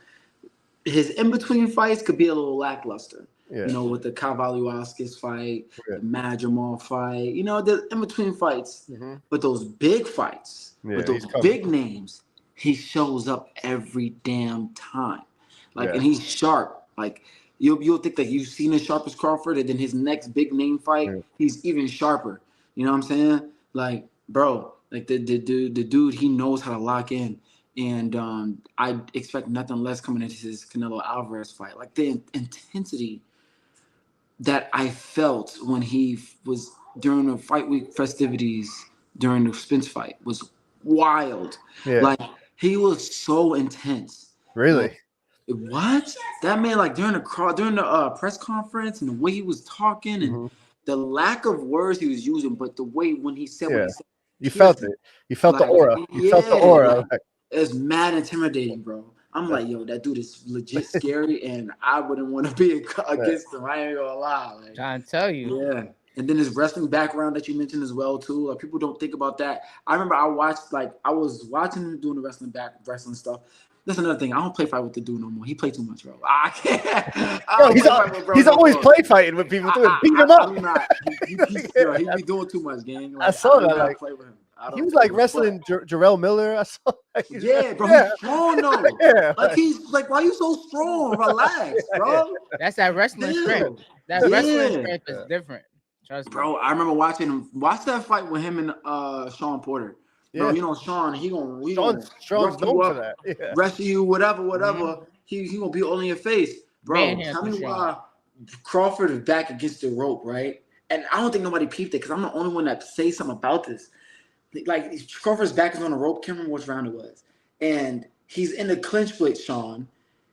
S3: His in between fights could be a little lackluster.
S2: Yeah.
S3: You know, with the Cavallo-Oscar fight,
S2: Yeah.
S3: the Madrimal fight, you know, the in-between fights.
S2: Mm-hmm.
S3: But those big fights,
S2: Yeah,
S3: with those big names, he shows up every damn time. Like, and he's sharp. Like, you'll think that you've seen as sharp as Crawford, and then his next big name fight, he's even sharper. You know what I'm saying? Like, bro, like the dude, he knows how to lock in. And I expect nothing less coming into this Canelo Alvarez fight. Like the intensity that I felt when he was during the fight week festivities during the Spence fight was wild.
S2: Yeah.
S3: Like he was so intense.
S2: Really?
S3: Like, what? That man, like during the press conference and the way he was talking and the lack of words he was using, but the way when he said what he said,
S2: you felt it. You felt the aura. You felt the aura.
S3: Like, it's mad intimidating, bro. I'm like, yo, that dude is legit scary, and I wouldn't want to be against him. I ain't gonna lie. Like,
S1: trying to tell you.
S3: Yeah. And then his wrestling background that you mentioned as well, too. Like, people don't think about that. I remember I was watching him doing the wrestling stuff. That's another thing. I don't play fight with the dude no more. He played too much, bro. I can't.
S2: He's always play fighting with people too. Beat him up.
S3: I'm not. He be doing too much, gang. Like,
S2: I saw that. Like,
S3: play with him.
S2: He was like wrestling Jarrell Miller. I saw.
S3: Yeah, bro. He's strong though. Yeah. Like he's like, why are you so strong? Relax, bro.
S1: That's that wrestling strength. That wrestling strength is different. Trust me.
S3: Bro, I remember watching that fight with him and Sean Porter. Bro, you know Sean,
S2: Sean's known for that. Yeah.
S3: Wrestle you, whatever. He gonna be all in your face, bro. Tell me why Crawford is back against the rope, right? And I don't think nobody peeped it because I'm the only one that says something about this. Like Crawford's back is on the rope. Can't remember which round it was, and he's in the clinch with Sean.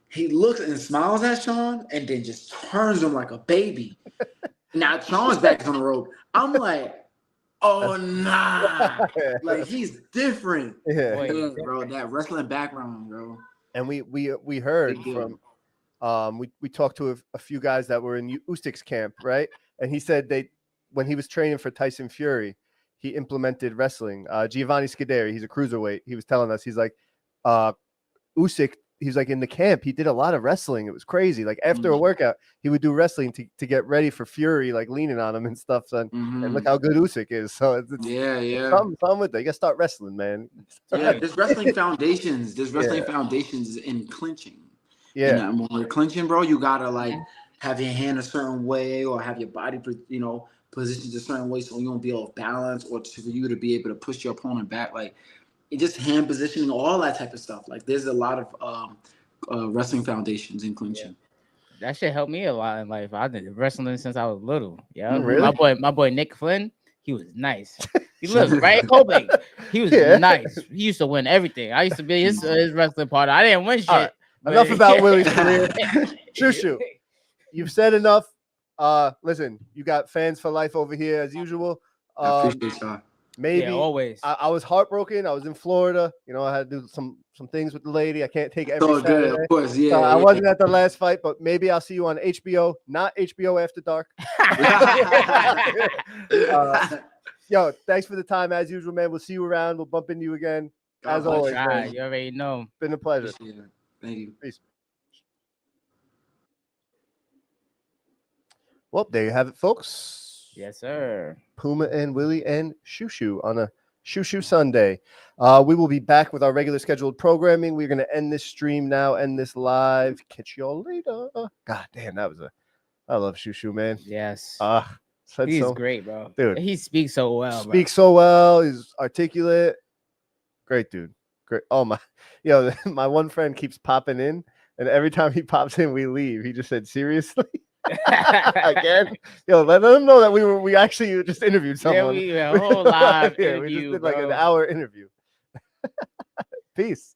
S3: He looks and smiles at Sean, and then just turns him like a baby. Now Sean's back is on the rope. I'm like, oh nah, like he's different. Yeah, bro. That wrestling background, bro.
S2: And we heard from we talked to a few guys that were in Usyk's camp, right? And he said when he was training for Tyson Fury, he implemented wrestling. Giovanni Scuderi, he's a cruiserweight. He was telling us, he's like, Usyk, he's like in the camp, he did a lot of wrestling. It was crazy. Like after a workout, he would do wrestling to get ready for Fury, like leaning on him and stuff. Son. And look how good Usyk is. So it's something with that. You gotta start wrestling, man.
S3: Yeah, there's wrestling foundations. There's wrestling foundations in clinching. Yeah, and when you're clinching, bro, you gotta like have your hand a certain way or have your body, positioned a certain way so you won't be off balance, or for you to be able to push your opponent back, like just hand positioning, all that type of stuff. Like there's a lot of wrestling foundations in clinching.
S1: Yeah. That shit helped me a lot in life. I did wrestling since I was little. Yeah,
S2: really?
S1: My boy Nick Flynn, he was nice. He lived right in Kobe. He was nice. He used to win everything. I used to be his wrestling partner. I didn't win shit.
S2: Right. Enough about Willie's career. Shu Shu, you've said enough. Listen, you got fans for life over here as usual.
S3: I appreciate y'all.
S2: Maybe
S1: always.
S2: I was heartbroken. I was in Florida. I had to do some things with the lady. I can't take every
S3: Saturday. Good, of course,
S2: I wasn't at the last fight, but maybe I'll see you on HBO, not HBO After Dark. Yo, thanks for the time as usual, man. We'll see you around. We'll bump into you again. As always.
S1: Man. You already know.
S2: Been a pleasure.
S3: Thank you.
S2: Peace. Well, there you have it, folks.
S1: Yes, sir.
S2: Puma and Willie and Shu Shu on a Shu Shu Sunday. We will be back with our regular scheduled programming. We're going to end this stream now, end this live. Catch y'all later. God damn, I love Shu Shu, man.
S1: Yes.
S2: He's
S1: great, bro.
S2: Dude.
S1: He speaks so well.
S2: So well. He's articulate. Great dude. Great. Oh my. My one friend keeps popping in, and every time he pops in, we leave. He just said, seriously? Again, let them know that we actually just interviewed someone.
S1: Yeah, a whole live interview.
S2: We just did like an hour interview. Peace.